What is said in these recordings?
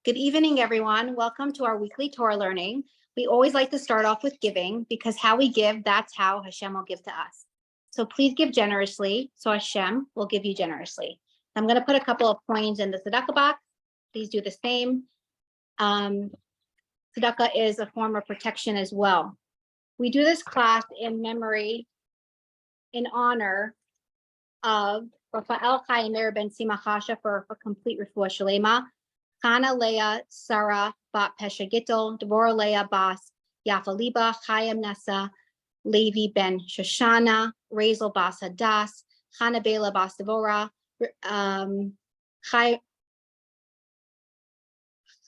Good evening, everyone. Welcome to our weekly Torah learning. We always like to start off with giving because how we give, that's how Hashem will give to us. So please give generously, so Hashem will give you generously. I'm going to put a couple of coins in the tzedakah box. Please do the same. Tzedakah is a form of protection as well. We do this class in memory, in honor of Rafael Chaya Meir ben Simachasha for complete refuah shalema. Chana Leah Sarah Bat Pesha Gittel, Deborah Leah Bas Yafa Liba, Chaim Nessa, Levi ben Shoshana, Razel Bas Hadas, Chana Bela Bas Devorah, Chana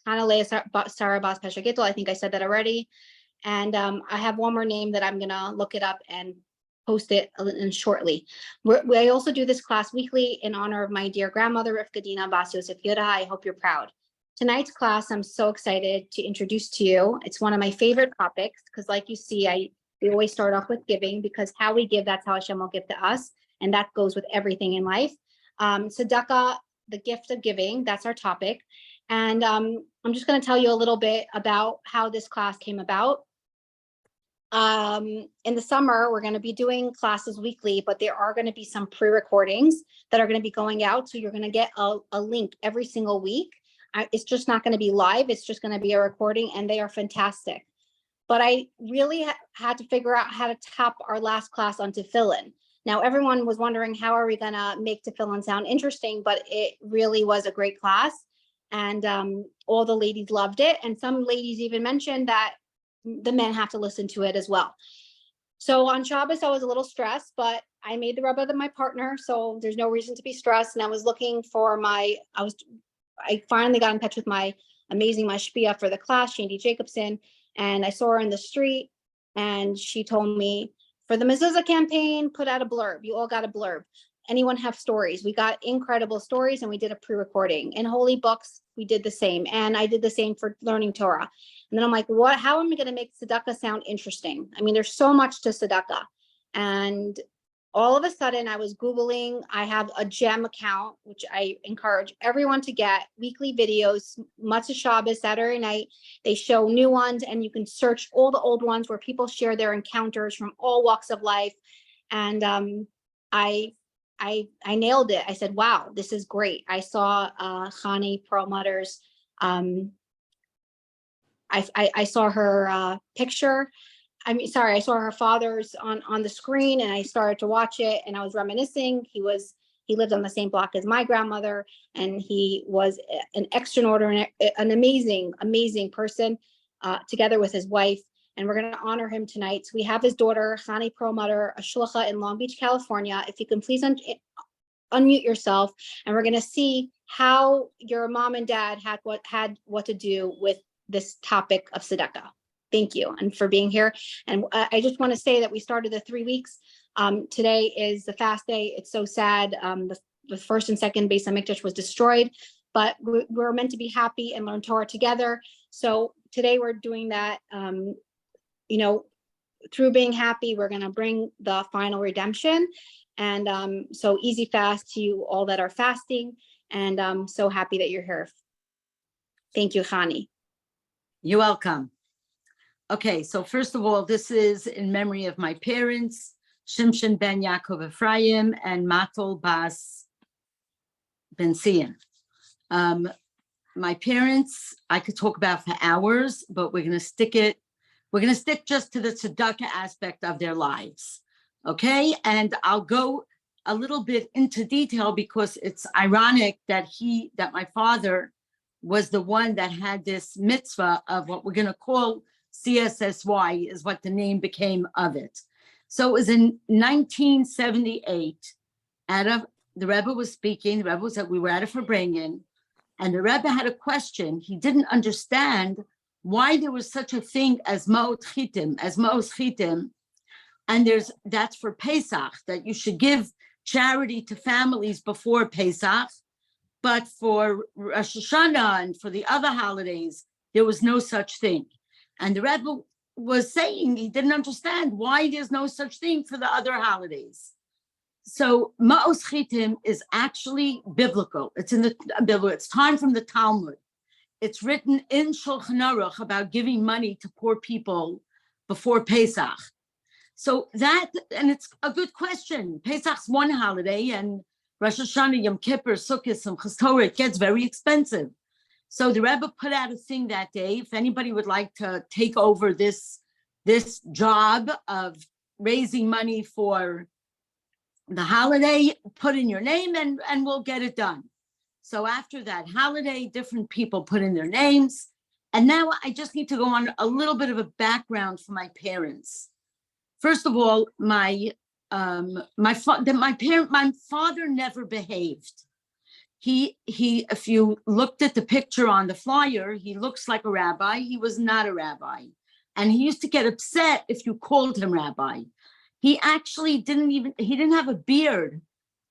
Leah Sarah Bas Pesha Gittel. I think I said that already. And I have one more name that I'm gonna look it up and post it shortly. We also do this class weekly in honor of my dear grandmother, Rivka Dina Bas Yosef Yoda. I hope you're proud. Tonight's class, I'm so excited to introduce to you. It's one of my favorite topics because like you see, we always start off with giving because how we give, that's how Hashem will give to us. And that goes with everything in life. Tzedakah, the gift of giving, that's our topic. And I'm just gonna tell you a little bit about how this class came about. In the summer, we're going to be doing classes weekly, but there are going to be some pre-recordings that are going to be going out. So you're going to get a link every single week. It's just not going to be live. It's just going to be a recording and they are fantastic. But I really had to figure out how to top our last class on tefillin. Now, everyone was wondering, how are we going to make tefillin sound interesting? But it really was a great class. And all the ladies loved it. And some ladies even mentioned that the men have to listen to it as well. So on Shabbos, I was a little stressed, but I made the Rebbe my partner, so there's no reason to be stressed. And I was looking for I finally got in touch with my amazing mashpia for the class, Chanie Jacobson, and I saw her in the street, and she told me, for the mezuzah campaign, put out a blurb. You all got a blurb. Anyone have stories? We got incredible stories, and we did a pre-recording. In Holy Books, we did the same, and I did the same for learning Torah. And then I'm like, how am I going to make tzedakah sound interesting? I mean, there's so much to tzedakah. And all of a sudden I was Googling, I have a GEM account, which I encourage everyone to get, weekly videos, Matzah Shabbos, Saturday night. They show new ones and you can search all the old ones where people share their encounters from all walks of life. And I nailed it. I said, wow, this is great. I saw Chanie Perelmuter's, I saw her picture. I saw her father's on the screen and I started to watch it and I was reminiscing. He lived on the same block as my grandmother and he was an extraordinary, an amazing person together with his wife. And we're going to honor him tonight. So we have his daughter, Chanie Perelmuter, a shlucha in Long Beach, California. If you can please unmute yourself, and we're going to see how your mom and dad had what to do with this topic of tzedakah. Thank you, and for being here. And I just want to say that we started the 3 weeks. Today is the fast day. It's so sad. The first and second Beis HaMikdash was destroyed, but we're meant to be happy and learn Torah together. So today we're doing that. Through being happy, we're going to bring the final redemption. And so easy fast to you all that are fasting. And I'm so happy that you're here. Thank you, Chanie. You're welcome. Okay, so first of all, this is in memory of my parents, Shimshon ben Yaakov Ephraim and Matel Bas Ben Sion. My parents, I could talk about for hours, but we're going to stick just to the tzedakah aspect of their lives. Okay, and I'll go a little bit into detail because it's ironic that my father was the one that had this mitzvah of what we're going to call CSSY, is what the name became of it. So it was in 1978. The Rebbe was speaking. The Rebbe was that we were at a Farbrengen, and the Rebbe had a question. He didn't understand why there was such a thing as Ma'ot Chitim, and that's for Pesach, that you should give charity to families before Pesach, but for Rosh Hashanah and for the other holidays, there was no such thing. And the Rebbe was saying he didn't understand why there's no such thing for the other holidays. So Ma'os Chitim is actually biblical. It's in the Bible. It's time from the Talmud. it's written in Shulchan Aruch about giving money to poor people before Pesach. So that, and it's a good question. Pesach's one holiday, and Rosh Hashanah, Yom Kippur, Sukkot, Simchas Torah, it gets very expensive. So the Rebbe put out a thing that day. If anybody would like to take over this job of raising money for the holiday, put in your name and we'll get it done. So after that holiday, different people put in their names. And now I just need to go on a little bit of a background for my parents. First of all, my father never behaved. He, if you looked at the picture on the flyer, he looks like a rabbi. He was not a rabbi. And he used to get upset if you called him rabbi. He actually didn't have a beard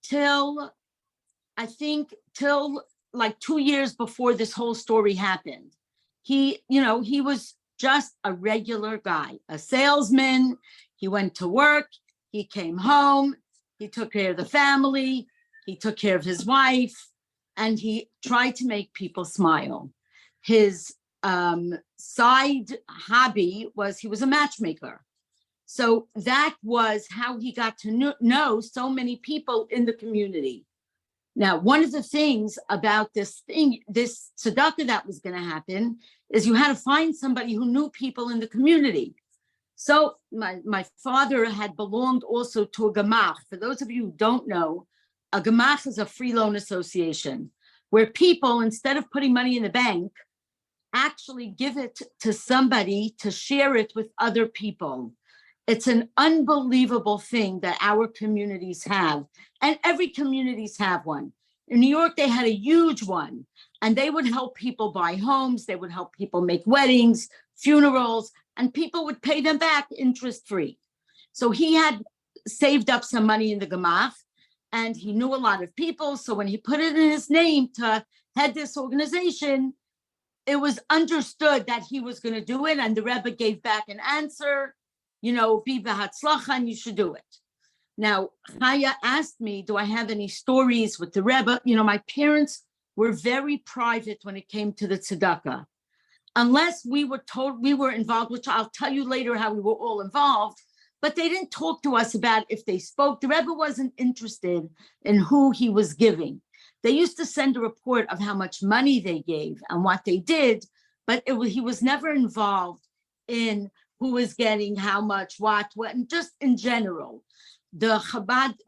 till like 2 years before this whole story happened. He was just a regular guy, a salesman. He went to work, he came home, he took care of the family, he took care of his wife, and he tried to make people smile. His side hobby was he was a matchmaker. So that was how he got to know so many people in the community. Now, one of the things about this tzedakah that was going to happen is you had to find somebody who knew people in the community. So my father had belonged also to a gemach. For those of you who don't know, a gemach is a free loan association where people, instead of putting money in the bank, actually give it to somebody to share it with other people. It's an unbelievable thing that our communities have, and every communities have one. In New York, they had a huge one, and they would help people buy homes. They would help people make weddings, funerals, and people would pay them back interest-free. So he had saved up some money in the gemach, and he knew a lot of people. So when he put it in his name to head this organization, it was understood that he was going to do it, and the Rebbe gave back an answer. Be b'hatzlacha, and you should do it. Now, Chaya asked me, do I have any stories with the Rebbe? My parents were very private when it came to the tzedakah. Unless we were told we were involved, which I'll tell you later how we were all involved, but they didn't talk to us about if they spoke. The Rebbe wasn't interested in who he was giving. They used to send a report of how much money they gave and what they did, but he was never involved in who was getting how much, what, and just in general. The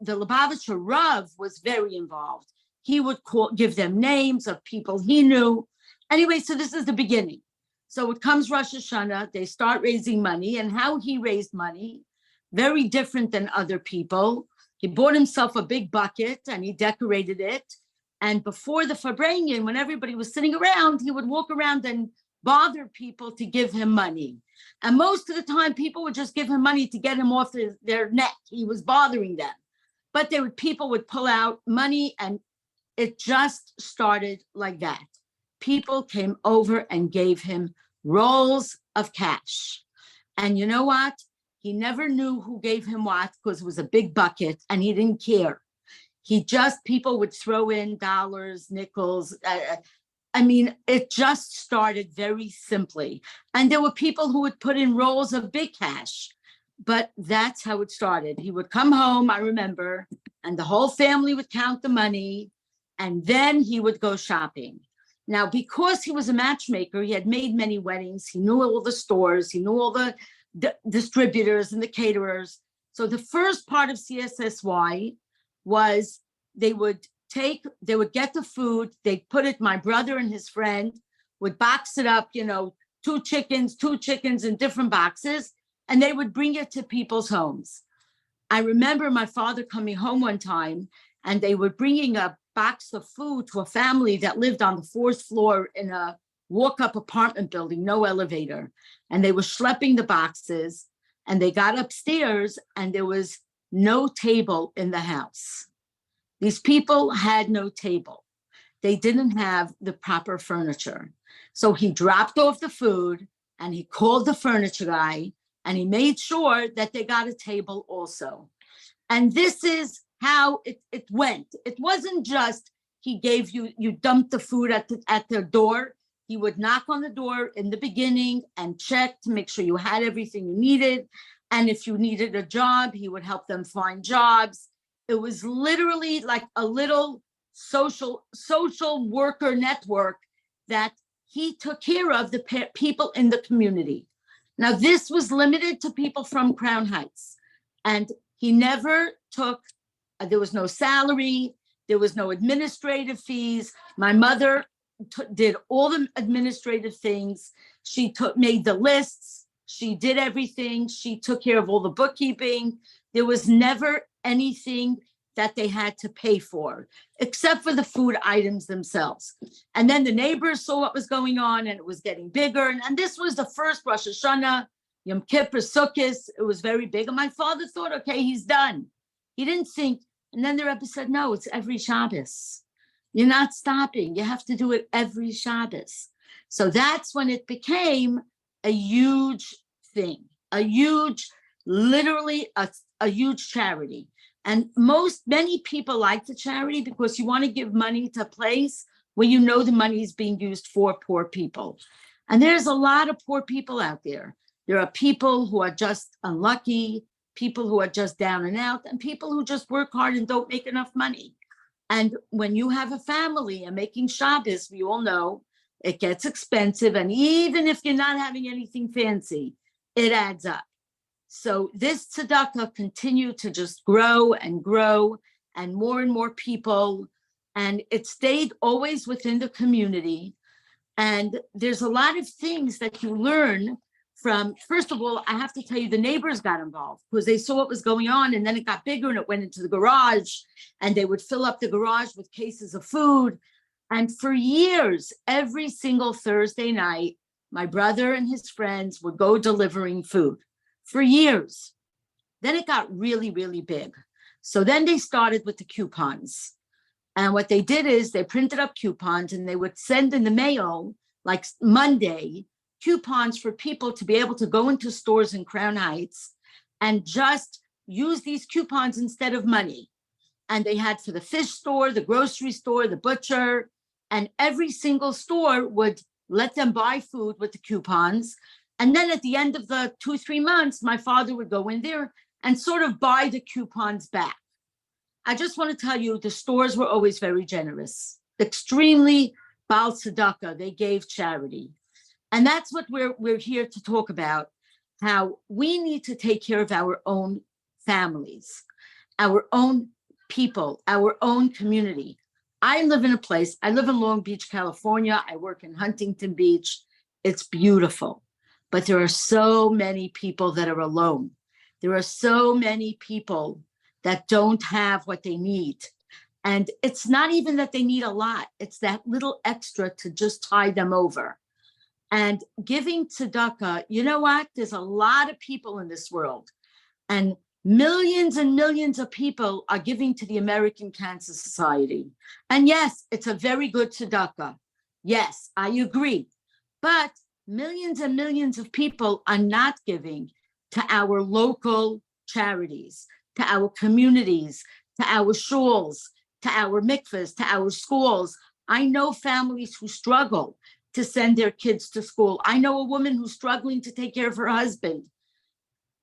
Lubavitcher Rav was very involved. He would give them names of people he knew. Anyway, so this is the beginning. So it comes Rosh Hashanah, they start raising money, and how he raised money, very different than other people. He bought himself a big bucket and he decorated it. And before the Farbrengen, when everybody was sitting around, he would walk around and bother people to give him money. And most of the time, people would just give him money to get him off their neck. He was bothering them. But people would pull out money, and it just started like that. People came over and gave him rolls of cash. And you know what? He never knew who gave him what because it was a big bucket and he didn't care. People would throw in dollars, nickels. It just started very simply. And there were people who would put in rolls of big cash, but that's how it started. He would come home, I remember, and the whole family would count the money, and then he would go shopping. Now, because he was a matchmaker, he had made many weddings. He knew all the stores. He knew all the distributors and the caterers. So the first part of CSSY was they would get the food, they'd put it, my brother and his friend would box it up, two chickens in different boxes, and they would bring it to people's homes. I remember my father coming home one time, and they were bringing a box of food to a family that lived on the 4th floor in a walk-up apartment building, no elevator. And they were schlepping the boxes, and they got upstairs, and there was no table in the house. These people had no table. They didn't have the proper furniture. So he dropped off the food, and he called the furniture guy, and he made sure that they got a table also. And this is how it went. It wasn't just he gave you dumped the food at the door. He would knock on the door in the beginning and check to make sure you had everything you needed. And if you needed a job, he would help them find jobs. It was literally like a little social worker network that he took care of the people in the community. Now, this was limited to people from Crown Heights, and he never took, there was no salary, there was no administrative fees. My mother did all the administrative things. She made the lists. She did everything. She took care of all the bookkeeping. There was never anything that they had to pay for, except for the food items themselves. And then the neighbors saw what was going on, and it was getting bigger. And this was the first Rosh Hashanah, Yom Kippur, Sukkot. It was very big. And my father thought, okay, he's done. He didn't think. And then the Rebbe said, no, it's every Shabbos. You're not stopping. You have to do it every Shabbos. So that's when it became a huge thing, literally a huge charity. And many people like the charity because you want to give money to a place where you know the money is being used for poor people. And there's a lot of poor people out there. There are people who are just unlucky, people who are just down and out, and people who just work hard and don't make enough money. And when you have a family and making Shabbos, we all know it gets expensive. And even if you're not having anything fancy, it adds up. So this tzedakah continued to just grow, and more people, and it stayed always within the community. And there's a lot of things that you learn from. First of all, I have to tell you, the neighbors got involved because they saw what was going on, and then it got bigger and it went into the garage, and they would fill up the garage with cases of food. And for years, every single Thursday night, my brother and his friends would go delivering food. For years. Then it got really, really big. So then they started with the coupons. And what they did is they printed up coupons, and they would send in the mail, like Monday, coupons for people to be able to go into stores in Crown Heights and just use these coupons instead of money. And they had for the fish store, the grocery store, the butcher, and every single store would let them buy food with the coupons. And then at the end of the 2-3 months, my father would go in there and sort of buy the coupons back. I just want to tell you, the stores were always very generous, extremely bal tzedakah. They gave charity. And that's what we're here to talk about, how we need to take care of our own families, our own people, our own community. I live in Long Beach, California. I work in Huntington Beach. It's beautiful. But there are so many people that are alone. There are so many people that don't have what they need. And it's not even that they need a lot. It's that little extra to just tide them over. And giving tzedakah, you know what? There's a lot of people in this world. And millions of people are giving to the American Cancer Society. And yes, it's a very good tzedakah. Yes, I agree. But millions and millions of people are not giving to our local charities, to our communities, to our shuls, to our mikvahs, to our schools. I know families who struggle to send their kids to school. I know a woman who's struggling to take care of her husband.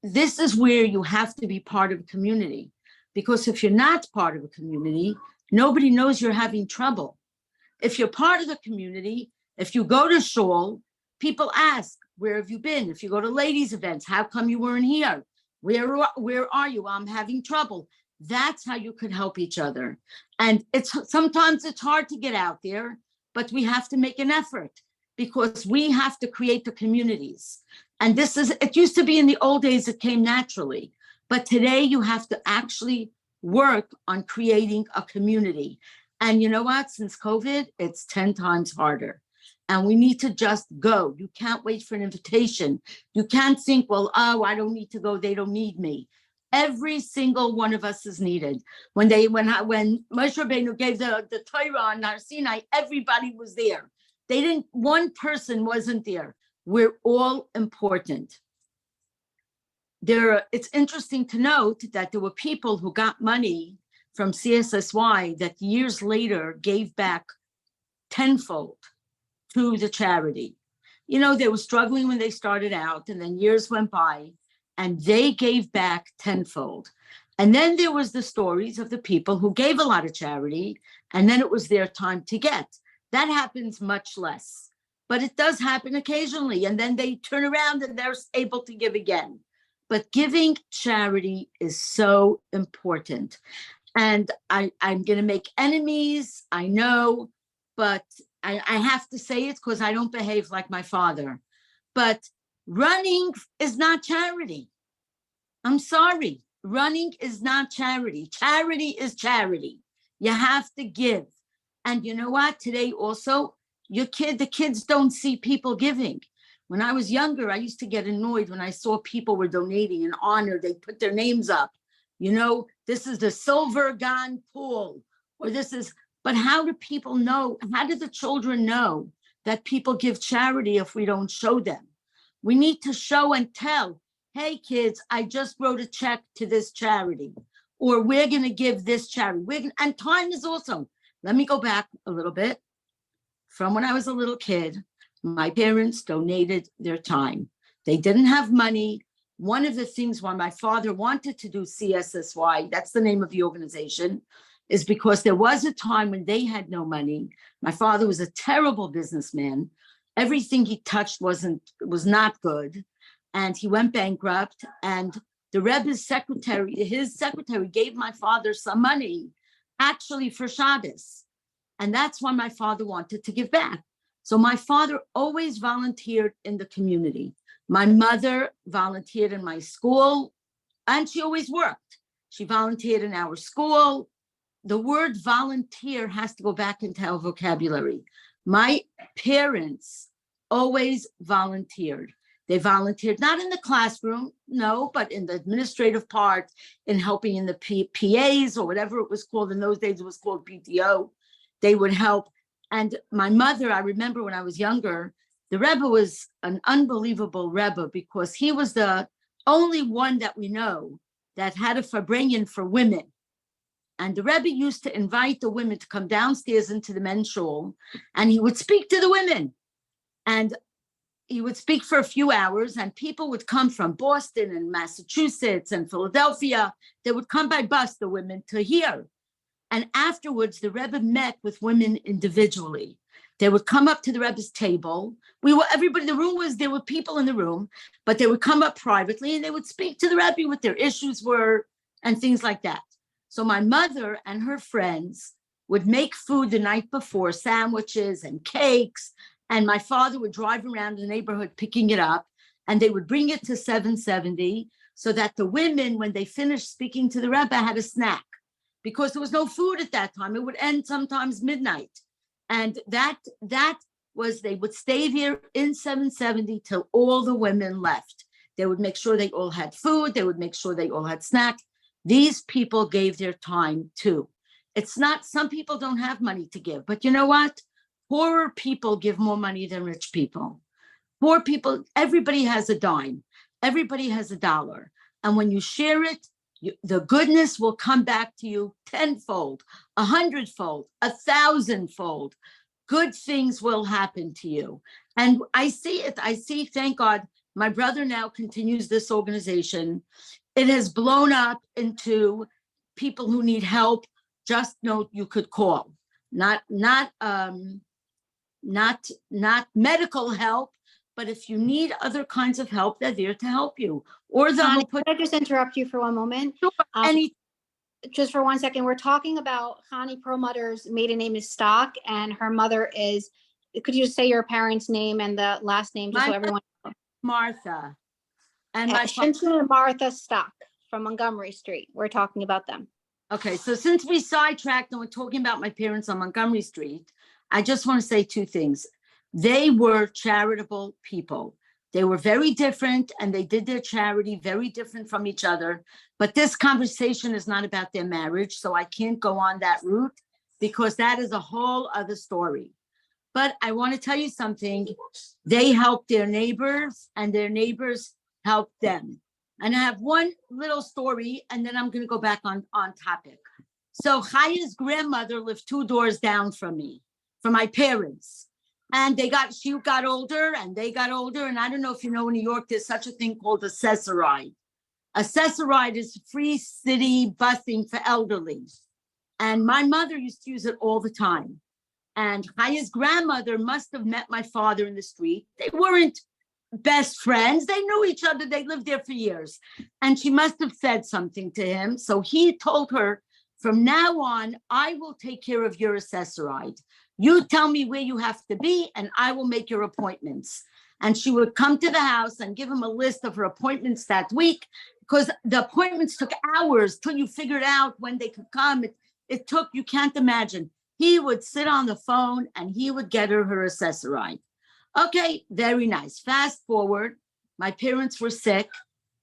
This is where you have to be part of a community, because if you're not part of a community, nobody knows you're having trouble. If you're part of the community, if you go to shul, people ask, where have you been? If you go to ladies' events, how come you weren't here? Where are you? I'm having trouble. That's how you could help each other. And sometimes it's hard to get out there, but we have to make an effort because we have to create the communities. And it used to be in the old days, it came naturally, but today you have to actually work on creating a community. And you know what? Since COVID, it's 10 times harder. And we need to just go. You can't wait for an invitation. You can't think, well, oh, I don't need to go. They don't need me. Every single one of us is needed. When Moshe Rabbeinu gave the Torah on Har Sinai, everybody was there. One person wasn't there. We're all important. It's interesting to note that there were people who got money from CSSY that years later gave back tenfold to the charity. You know, they were struggling when they started out, and then years went by, and they gave back tenfold. And then there was the stories of the people who gave a lot of charity, and then it was their time to get. That happens much less, but it does happen occasionally. And then they turn around and they're able to give again. But giving charity is so important. And I'm going to make enemies, I know, but I have to say it because I don't behave like my father. But running is not charity. I'm sorry. Running is not charity. Charity is charity. You have to give. And you know what? Today also, the kids don't see people giving. When I was younger, I used to get annoyed when I saw people were donating in honor. They put their names up. You know, this is the Silver Gun Pool, or this is, but how do people know? How do the children know that people give charity if we don't show them? We need to show and tell, hey, kids, I just wrote a check to this charity, or we're going to give this charity. And time is also, let me go back a little bit. From when I was a little kid, my parents donated their time. They didn't have money. One of the things why my father wanted to do CSSY, that's the name of the organization, is because there was a time when they had no money. My father was a terrible businessman. Everything he touched was not good. And he went bankrupt. And the Rebbe's secretary, his secretary gave my father some money, actually for Shabbos. And that's why my father wanted to give back. So my father always volunteered in the community. My mother volunteered in my school, and she always worked. She volunteered in our school. The word volunteer has to go back into our vocabulary. My parents always volunteered. They volunteered not in the classroom, no, but in the administrative part, in helping in the PAs or whatever it was called. In those days, it was called PTO. They would help. And my mother, I remember when I was younger, the Rebbe was an unbelievable Rebbe because he was the only one that we know that had a Farbrengen for women. And the Rebbe used to invite the women to come downstairs into the men's shul, and he would speak to the women. And he would speak for a few hours, and people would come from Boston and Massachusetts and Philadelphia. They would come by bus, the women, to hear. And afterwards, the Rebbe met with women individually. They would come up to the Rebbe's table. Everybody, the room was, there were people in the room, but they would come up privately and they would speak to the Rebbe what their issues were and things like that. So my mother and her friends would make food the night before, sandwiches and cakes. And my father would drive around the neighborhood picking it up, and they would bring it to 770 so that the women, when they finished speaking to the Rebbe, had a snack. Because there was no food at that time. It would end sometimes midnight. And that was, they would stay there in 770 till all the women left. They would make sure they all had food. They would make sure they all had snack. These people gave their time too. It's not, some people don't have money to give, but you know what? Poorer people give more money than rich people. Poor people, everybody has a dime. Everybody has $1. And when you share it, the goodness will come back to you tenfold, 100-fold, 1,000-fold. Good things will happen to you. And I see it. I see, thank God, my brother now continues this organization. It has blown up into people who need help. Just know you could call, not medical help, but if you need other kinds of help, they're there to help you. Or they'll put. Could I just interrupt you for one moment? Just for 1 second, we're talking about Chanie Perelmuter's maiden name is Stock, and her mother is. Could you just say your parents' name and the last name, just so everyone knows? Martha. And my Shinton and Martha Stock from Montgomery Street. We're talking about them. Okay, so since we sidetracked and we're talking about my parents on Montgomery Street, I just want to say two things. They were charitable people. They were very different, and they did their charity very different from each other. But this conversation is not about their marriage, so I can't go on that route because that is a whole other story. But I want to tell you something. They helped their neighbors, and their neighbors helped them. And I have one little story, and then I'm going to go back on topic. So Chaya's grandmother lived 2 doors down from me, from my parents. And she got older and they got older. And I don't know if you know, in New York, there's such a thing called a CSSY. A CSSY is free city busing for elderly. And my mother used to use it all the time. And Chaya's grandmother must have met my father in the street. They weren't best friends. They knew each other. They lived there for years. And she must have said something to him. So he told her, from now on, I will take care of your CSSY. You tell me where you have to be and I will make your appointments. And she would come to the house and give him a list of her appointments that week, because the appointments took hours till you figured out when they could come. It took, you can't imagine. He would sit on the phone and he would get her CSSY. Okay, very nice. Fast forward, my parents were sick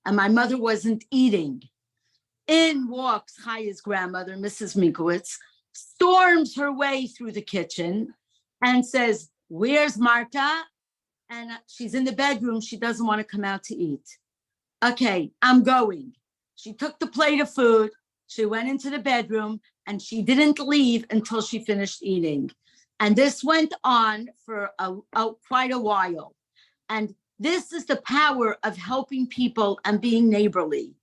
and my mother wasn't eating. In walks Chaya's grandmother, Mrs. Minkowitz, storms her way through the kitchen and says, "Where's Marta?" And she's in the bedroom. She doesn't want to come out to eat. Okay, I'm going. She took the plate of food. She went into the bedroom and she didn't leave until she finished eating. And this went on for quite a while. And this is the power of helping people and being neighborly.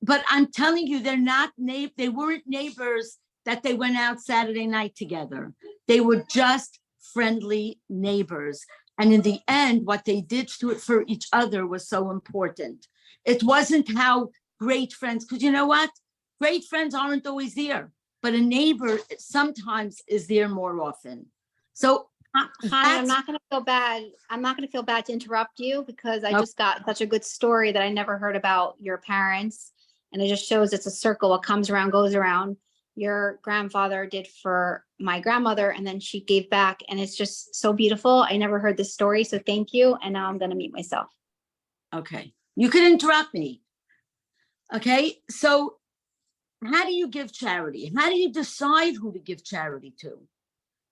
But I'm telling you, they weren't neighbors that they went out Saturday night together. They were just friendly neighbors. And in the end, what they did for each other was so important. It wasn't how great friends, because you know what? Great friends aren't always there, but a neighbor sometimes is there more often. So Chanie, I'm not going to feel bad. I'm not going to feel bad to interrupt you, because I just got such a good story that I never heard about your parents. And it just shows it's a circle. What comes around goes around. Your grandfather did for my grandmother, and then she gave back. And it's just so beautiful. I never heard this story. So thank you. And now I'm going to mute myself. Okay. You can interrupt me. Okay. So how do you give charity? How do you decide who to give charity to?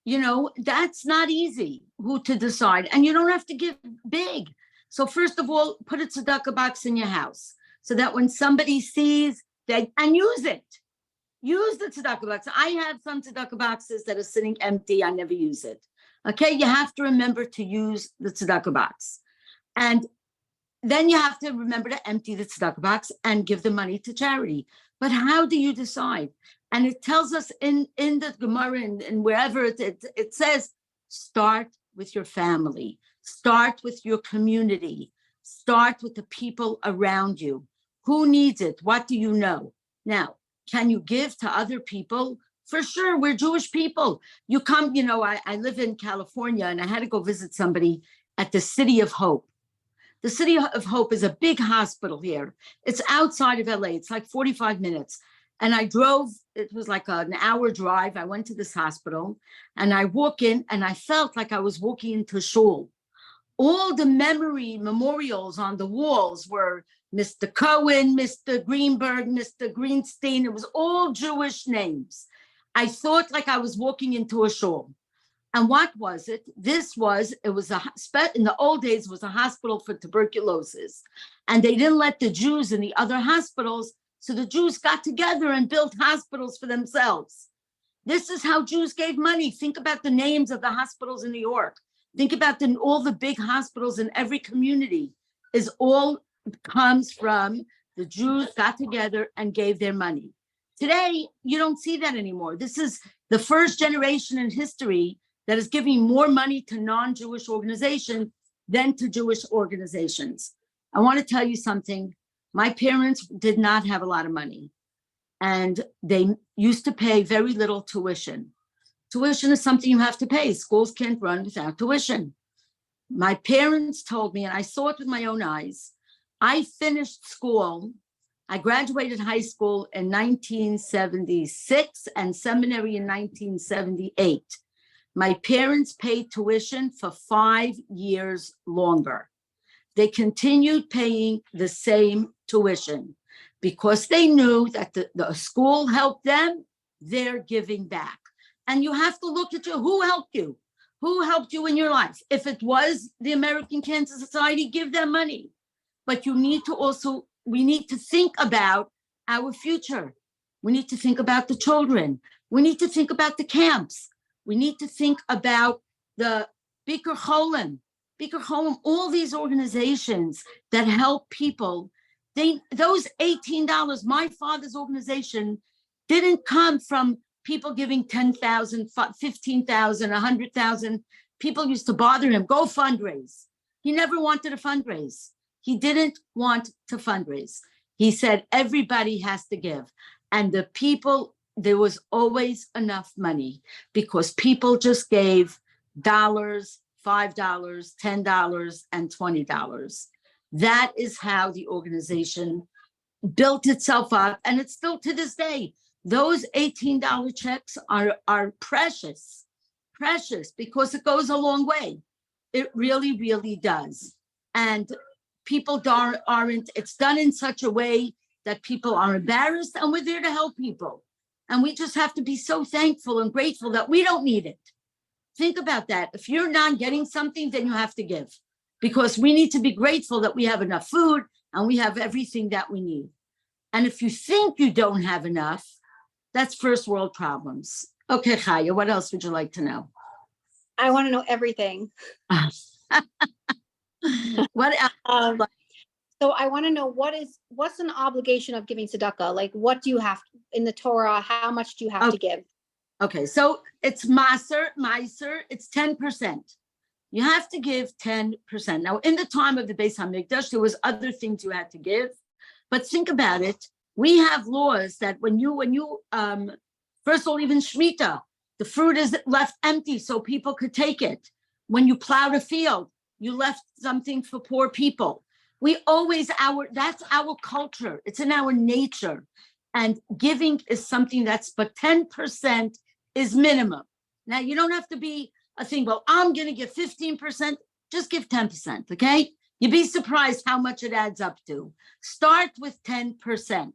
You know, that's not easy, who to decide. And you don't have to give big. So first of all, put a tzedakah box in your house so that when somebody sees that, and use it. Use the tzedakah box. I have some tzedakah boxes that are sitting empty. I never use it. Okay, you have to remember to use the tzedakah box. And then you have to remember to empty the tzedakah box and give the money to charity. But how do you decide? And it tells us in the Gemara and wherever it says, start with your family, start with your community, start with the people around you. Who needs it? What do you know? Now, can you give to other people? For sure, we're Jewish people. You come, you know, I live in California and I had to go visit somebody at the City of Hope. The City of Hope is a big hospital here. It's outside of LA. It's like 45 minutes. And I drove, it was like an hour drive. I went to this hospital and I walk in and I felt like I was walking into shul. All the memorials on the walls were Mr. Cohen, Mr. Greenberg, Mr. Greenstein. It was all Jewish names. I thought like I was walking into a shul. And what was it? In the old days, it was a hospital for tuberculosis. And they didn't let the Jews in the other hospitals. So the Jews got together and built hospitals for themselves. This is how Jews gave money. Think about the names of the hospitals in New York. Think about all the big hospitals in every community comes from the Jews got together and gave their money. Today, you don't see that anymore. This is the first generation in history that is giving more money to non-Jewish organizations than to Jewish organizations. I want to tell you something. My parents did not have a lot of money, and they used to pay very little tuition. Tuition is something you have to pay. Schools can't run without tuition. My parents told me, and I saw it with my own eyes, I finished school. I graduated high school in 1976 and seminary in 1978. My parents paid tuition for 5 years longer. They continued paying the same tuition because they knew that the school helped them. They're giving back. And you have to look at who helped you? Who helped you in your life? If it was the American Cancer Society, give them money. But we need to think about our future. We need to think about the children. We need to think about the camps. We need to think about the Bikur Cholim, all these organizations that help people, those $18, my father's organization didn't come from people giving 10,000, 15,000, 100,000. People used to bother him, go fundraise. He never wanted to fundraise. He didn't want to fundraise. He said, everybody has to give. And the people, there was always enough money because people just gave dollars, $5, $10, and $20. That is how the organization built itself up. And it's still to this day. Those $18 checks are precious because it goes a long way. It really, really does. And people aren't, it's done in such a way that people are embarrassed, and we're there to help people. And we just have to be so thankful and grateful that we don't need it. Think about that. If you're not getting something, then you have to give, because we need to be grateful that we have enough food and we have everything that we need. And if you think you don't have enough, that's first world problems. Okay, Chaya, what else would you like to know? I want to know everything. What else? So I want to know what's an obligation of giving tzedakah? Like, what do you have in the Torah? How much do you have to give? Okay, so it's meiser, it's 10%. You have to give 10%. Now, in the time of the Beis Hamikdash, there was other things you had to give, but think about it. We have laws that when you first of all, even Shemitah, the fruit is left empty so people could take it. When you plowed a field, you left something for poor people. We always, that's our culture. It's in our nature. And giving is something but 10% is minimum. Now, you don't have to be a thing, well, I'm going to give 15%. Just give 10%, okay? You'd be surprised how much it adds up to. Start with 10%.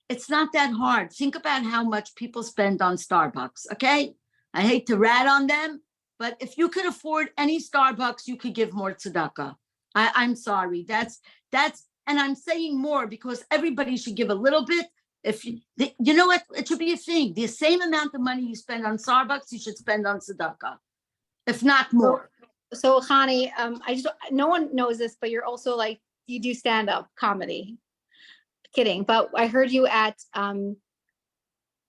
It's not that hard. Think about how much people spend on Starbucks, okay? I hate to rat on them, but if you could afford any Starbucks, you could give more tzedakah. I'm sorry. That's, and I'm saying more because everybody should give a little bit. If you know what, it should be a thing. The same amount of money you spend on Starbucks, you should spend on tzedakah, if not more. So Chanie, no one knows this, but you're also like, you do stand-up comedy. Kidding, but I heard you at,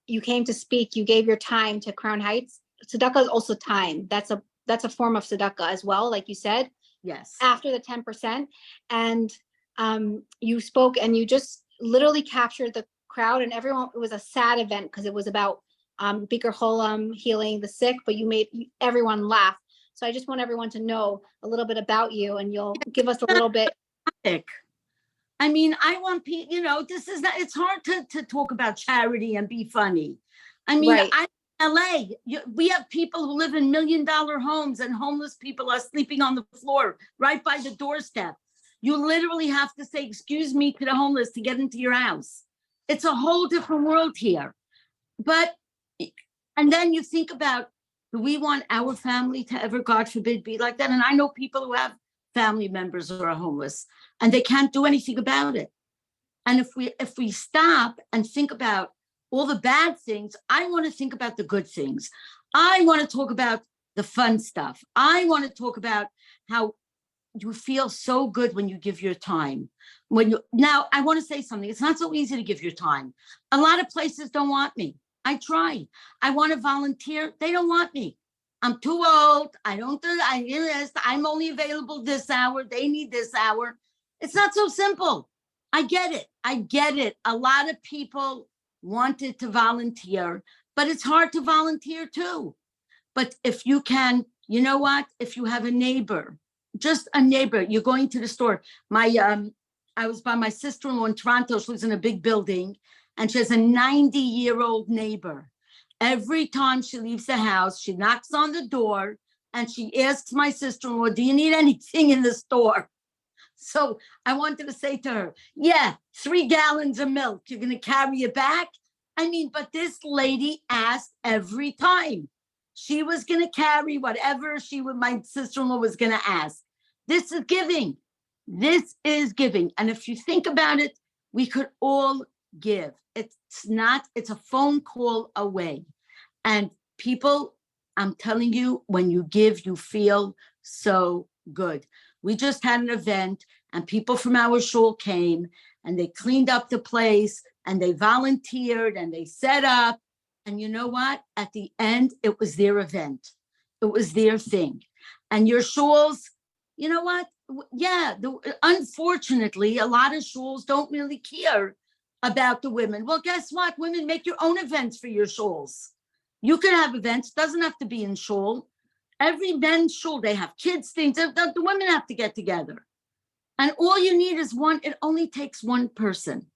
you came to speak, you gave your time to Crown Heights. Tzedakah is also time. That's a form of tzedakah as well, like you said. Yes. After the 10%. And you spoke and you just literally captured the crowd and everyone. It was a sad event because it was about Bikur Cholim, healing the sick, but you made everyone laugh. So I just want everyone to know a little bit about you, and you'll give us a little bit. I mean, I want people, this is not, it's hard to talk about charity and be funny. I mean, right. I'm in LA. We have people who live in $1 million homes and homeless people are sleeping on the floor right by the doorstep. You literally have to say, excuse me, to the homeless to get into your house. It's a whole different world here. And then you think about, do we want our family to ever, God forbid, be like that? And I know people who have family members who are homeless and they can't do anything about it. And if we stop and think about all the bad things, I want to think about the good things. I want to talk about the fun stuff. I want to talk about how you feel so good when you give your time. Now, I want to say something. It's not so easy to give your time. A lot of places don't want me. I try. I want to volunteer. They don't want me. I'm too old. I'm only available this hour. They need this hour. It's not so simple. I get it. A lot of people wanted to volunteer, but it's hard to volunteer too. But if you can, you know what? If you have a neighbor, just a neighbor, you're going to the store. I was by my sister-in-law in Toronto. She lives in a big building and she has a 90-year-old neighbor. Every time she leaves the house, she knocks on the door and she asks my sister-in-law, do you need anything in the store? So I wanted to say to her, yeah, 3 gallons of milk. You're going to carry it back? I mean, but this lady asked every time. She was going to carry whatever my sister-in-law was going to ask. This is giving. This is giving. And if you think about it, we could all give. It's a phone call away. And people, I'm telling you, when you give, you feel so good. We just had an event and people from our shul came and they cleaned up the place and they volunteered and they set up. And you know what? At the end, it was their event. It was their thing. And your shuls, you know what? Yeah, unfortunately, a lot of shuls don't really care about the women. Well, guess what? Women, make your own events for your shuls. You can have events, doesn't have to be in shul. Every men's shul, they have kids things, the women have to get together. And all you need is one, it only takes one person.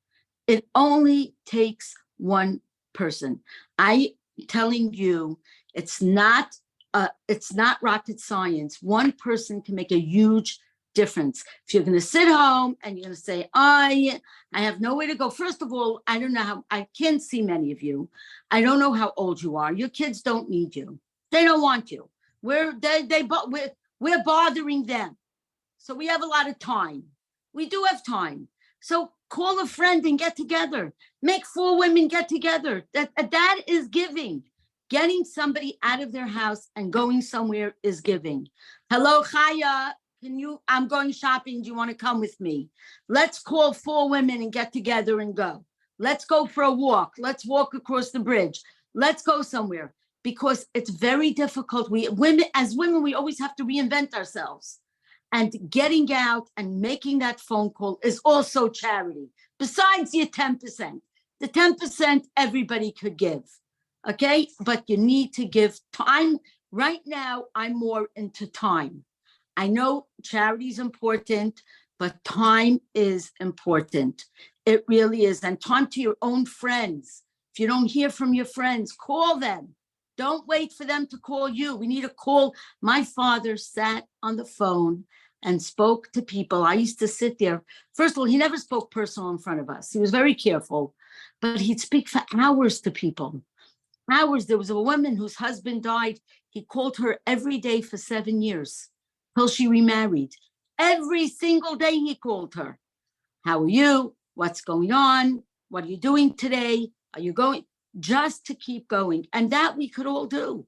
It only takes one person. I'm telling you, it's not rocket science. One person can make a huge difference. If you're going to sit home and you're going to say, I have nowhere to go. First of all, I don't know how, I can't see many of you. I don't know how old you are. Your kids don't need you. They don't want you. We're bothering them. So we have a lot of time. We do have time. So call a friend and get together. Make 4 women get together. That is giving. Getting somebody out of their house and going somewhere is giving. Hello, Chaya. I'm going shopping. Do you want to come with me? Let's call 4 women and get together and go. Let's go for a walk. Let's walk across the bridge. Let's go somewhere, because it's very difficult. As women, we always have to reinvent ourselves. And getting out and making that phone call is also charity. Besides your 10%, the 10% everybody could give. Okay, but you need to give time. Right now, I'm more into time. I know charity is important, but time is important. It really is. And time to your own friends. If you don't hear from your friends, call them. Don't wait for them to call you. We need a call. My father sat on the phone and spoke to people. I used to sit there. First of all, he never spoke personal in front of us. He was very careful, but he'd speak for hours to people. Hours. There was a woman whose husband died. He called her every day for 7 years till she remarried. Every single day he called her. How are you? What's going on? What are you doing today? Are you going? Just to keep going. And that we could all do.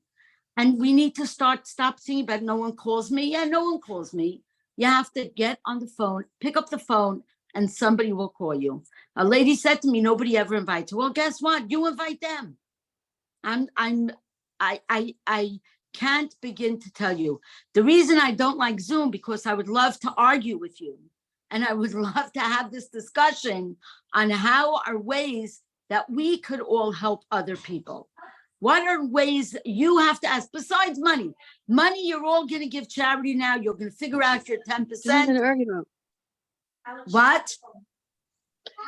And we need to stop thinking about no one calls me. Yeah, no one calls me. You have to get on the phone, pick up the phone, and somebody will call you. A lady said to me, nobody ever invites her. Well, guess what? You invite them. I can't begin to tell you. The reason I don't like Zoom, because I would love to argue with you. And I would love to have this discussion on how are ways that we could all help other people. What are ways you have to ask besides money? Money, you're all going to give charity now. You're going to figure out your 10%. There's nothing to argue about. What?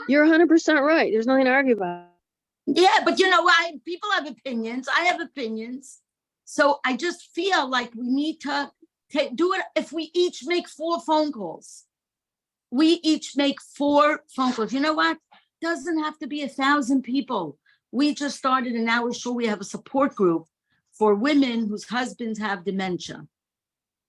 You're 100% right. There's nothing to argue about. Yeah, but you know, people have opinions. I have opinions. So I just feel like we need to do it. If we each make 4 phone calls, we each make 4 phone calls. You know what? Doesn't have to be 1,000 people. We just started in our show. We have a support group for women whose husbands have dementia.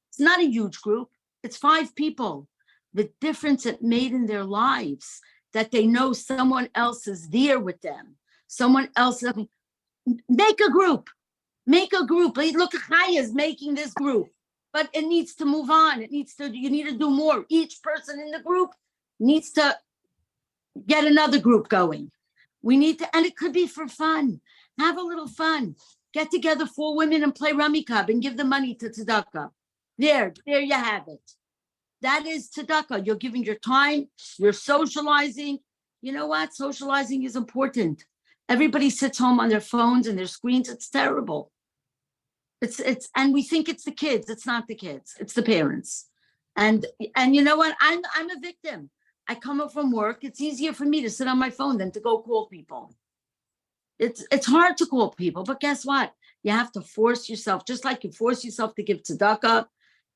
It's not a huge group. It's 5 people. The difference it made in their lives, that they know someone else is there with them. Someone else, make a group. Make a group. Look, Chaya is making this group, but it needs to move on. You need to do more. Each person in the group needs to get another group going. We need to, and it could be for fun. Have a little fun. Get together 4 women and play rummy cub and give the money to tzedakah. There you have it. That is tzedakah. You're giving your time. You're socializing. You know what? Socializing is important. Everybody sits home on their phones and their screens. It's terrible. And we think it's the kids. It's not the kids. It's the parents. And you know what? I'm a victim. I come up from work. It's easier for me to sit on my phone than to go call people. It's hard to call people, but guess what? You have to force yourself, just like you force yourself to give tzedakah.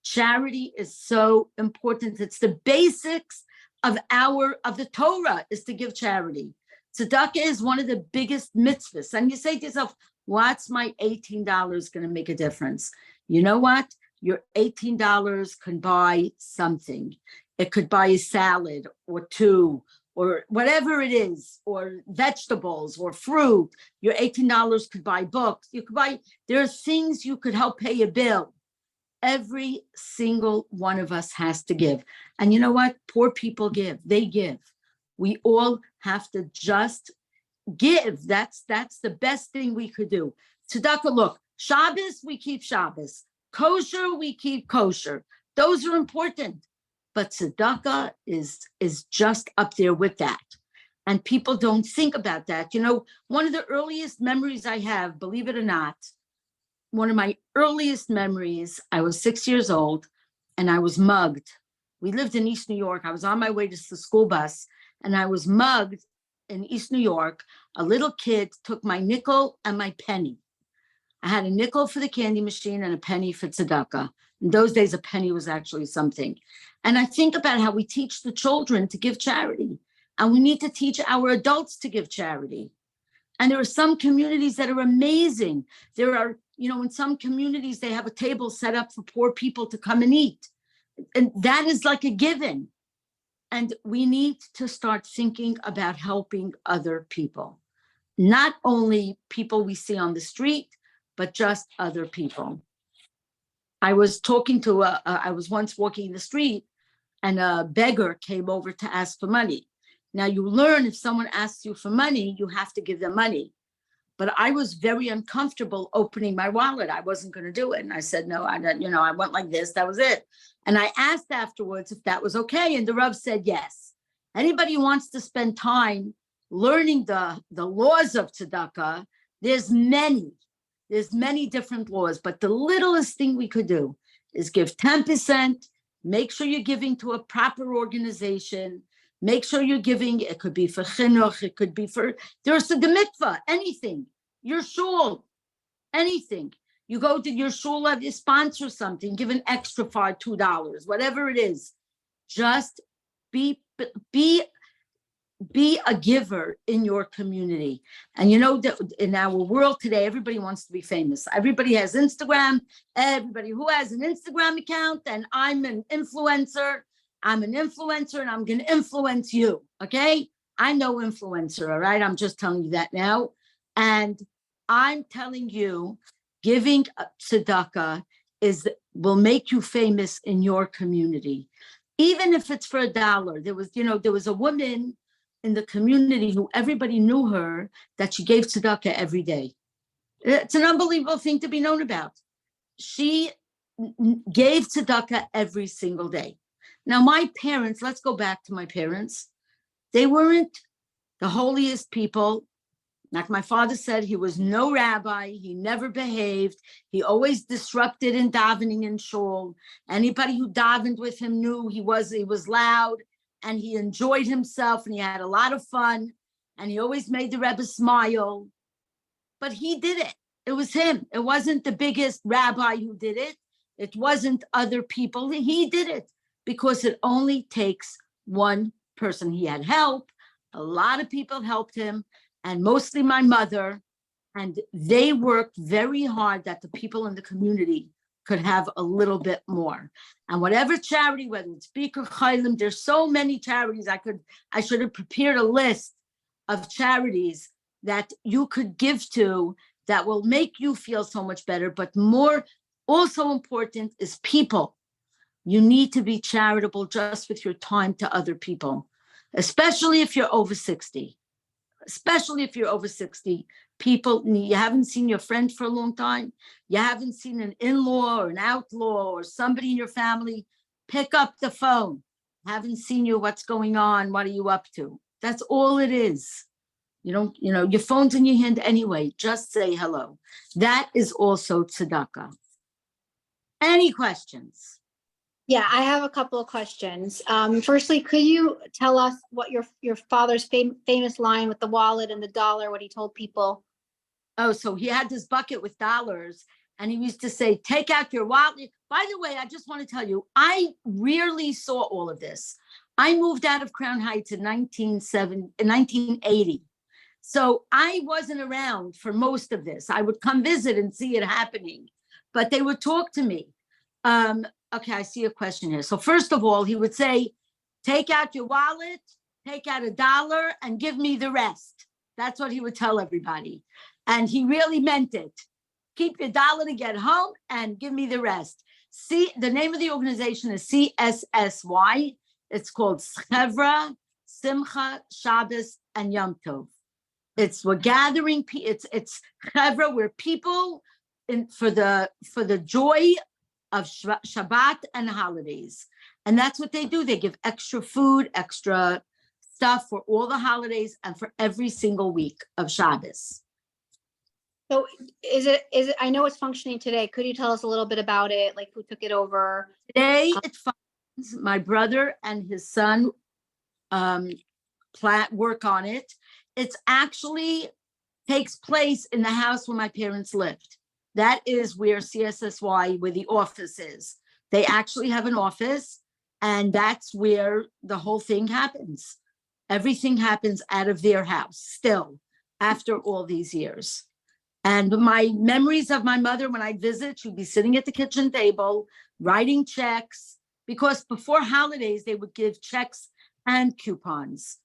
Charity is so important. It's the basics of the Torah is to give charity. Tzedakah is one of the biggest mitzvahs. And you say to yourself, what's my $18 going to make a difference? You know what? Your $18 can buy something. It could buy a salad or 2 or whatever it is, or vegetables or fruit. Your $18 could buy books. You could buy, there are things you could help pay a bill. Every single one of us has to give. And you know what? Poor people give. They give. We all have to just give. That's the best thing we could do. Tzedakah, look, Shabbos, we keep Shabbos. Kosher, we keep kosher. Those are important. But tzedakah is just up there with that. And people don't think about that. You know, one of the earliest memories I have, believe it or not, one of my earliest memories, I was 6 years old and I was mugged. We lived in East New York. I was on my way to the school bus and I was mugged in East New York. A little kid took my nickel and my penny. I had a nickel for the candy machine and a penny for tzedakah. In those days, a penny was actually something. And I think about how we teach the children to give charity. And we need to teach our adults to give charity. And there are some communities that are amazing. There are, you know, in some communities, they have a table set up for poor people to come and eat. And that is like a given. And we need to start thinking about helping other people. Not only people we see on the street, but just other people. I was talking to I was once walking the street and a beggar came over to ask for money. Now you learn if someone asks you for money, you have to give them money. But I was very uncomfortable opening my wallet. I wasn't going to do it. And I said, no, I don't, you know, I went like this, that was it. And I asked afterwards if that was okay. And the Rav said, yes. Anybody who wants to spend time learning the laws of tzedakah, there's many different laws, but the littlest thing we could do is give 10%, make sure you're giving to a proper organization, make sure you're giving, it could be for chinuch, it could be for, there's the mikvah, anything, your shul, anything. You go to your shul, you sponsor something, give an extra $2, whatever it is. Just be a giver in your community. And you know that in our world today, everybody wants to be famous. Everybody has Instagram. Everybody who has an Instagram account, and I'm an influencer. I'm an influencer and I'm going to influence you. Okay. I know influencer. All right. I'm just telling you that now. And I'm telling you, giving tzedakah will make you famous in your community. Even if it's for $1. There was a woman in the community who everybody knew her, that she gave tzedakah every day. It's an unbelievable thing to be known about. She gave tzedakah every single day. Now, my parents, let's go back to my parents. They weren't the holiest people. Like my father said, he was no rabbi. He never behaved. He always disrupted in davening in shul. Anybody who davened with him knew he was loud. And he enjoyed himself and he had a lot of fun and he always made the Rebbe smile. But he did it. It was him. It wasn't the biggest rabbi who did it. It wasn't other people. He did it because it only takes one person. He had help. A lot of people helped him, and mostly my mother. And they worked very hard that the people in the community could have a little bit more. And whatever charity, whether it's Bikur Chaylim, there's so many charities. I should have prepared a list of charities that you could give to that will make you feel so much better. But more also important is people. You need to be charitable just with your time to other people, especially if you're over 60. Especially if you're over 60, people, you haven't seen your friend for a long time. You haven't seen an in-law or an outlaw or somebody in your family. Pick up the phone. Haven't seen you. What's going on? What are you up to? That's all it is. Your phone's in your hand anyway. Just say hello. That is also tzedakah. Any questions? Yeah, I have a couple of questions. Firstly, could you tell us what your father's famous line with the wallet and the dollar, what he told people? Oh, so he had this bucket with dollars and he used to say, take out your wallet. By the way, I just want to tell you, I rarely saw all of this. I moved out of Crown Heights in 1980. So I wasn't around for most of this. I would come visit and see it happening, but they would talk to me. Okay, I see a question here. So first of all, he would say, take out your wallet take out $1 and give me the rest. That's what he would tell everybody. And he really meant it. Keep your $1 to get home and give me the rest. See, the name of the organization is CSSY. It's called Chevra, Simcha, Shabbos, and Yom Tov. We're gathering. It's Chevra. We're people for the joy of Shabbat and holidays, and that's what they do. They give extra food, extra stuff for all the holidays and for every single week of Shabbos. So is it, I know it's functioning today. Could you tell us a little bit about it? Like who took it over? Today it functions. My brother and his son work on it. It's actually takes place in the house where my parents lived. That is where CSSY, where the office is. They actually have an office, and that's where the whole thing happens. Everything happens out of their house still after all these years. And my memories of my mother, when I'd visit, she'd be sitting at the kitchen table, writing checks, because before holidays, they would give checks and coupons.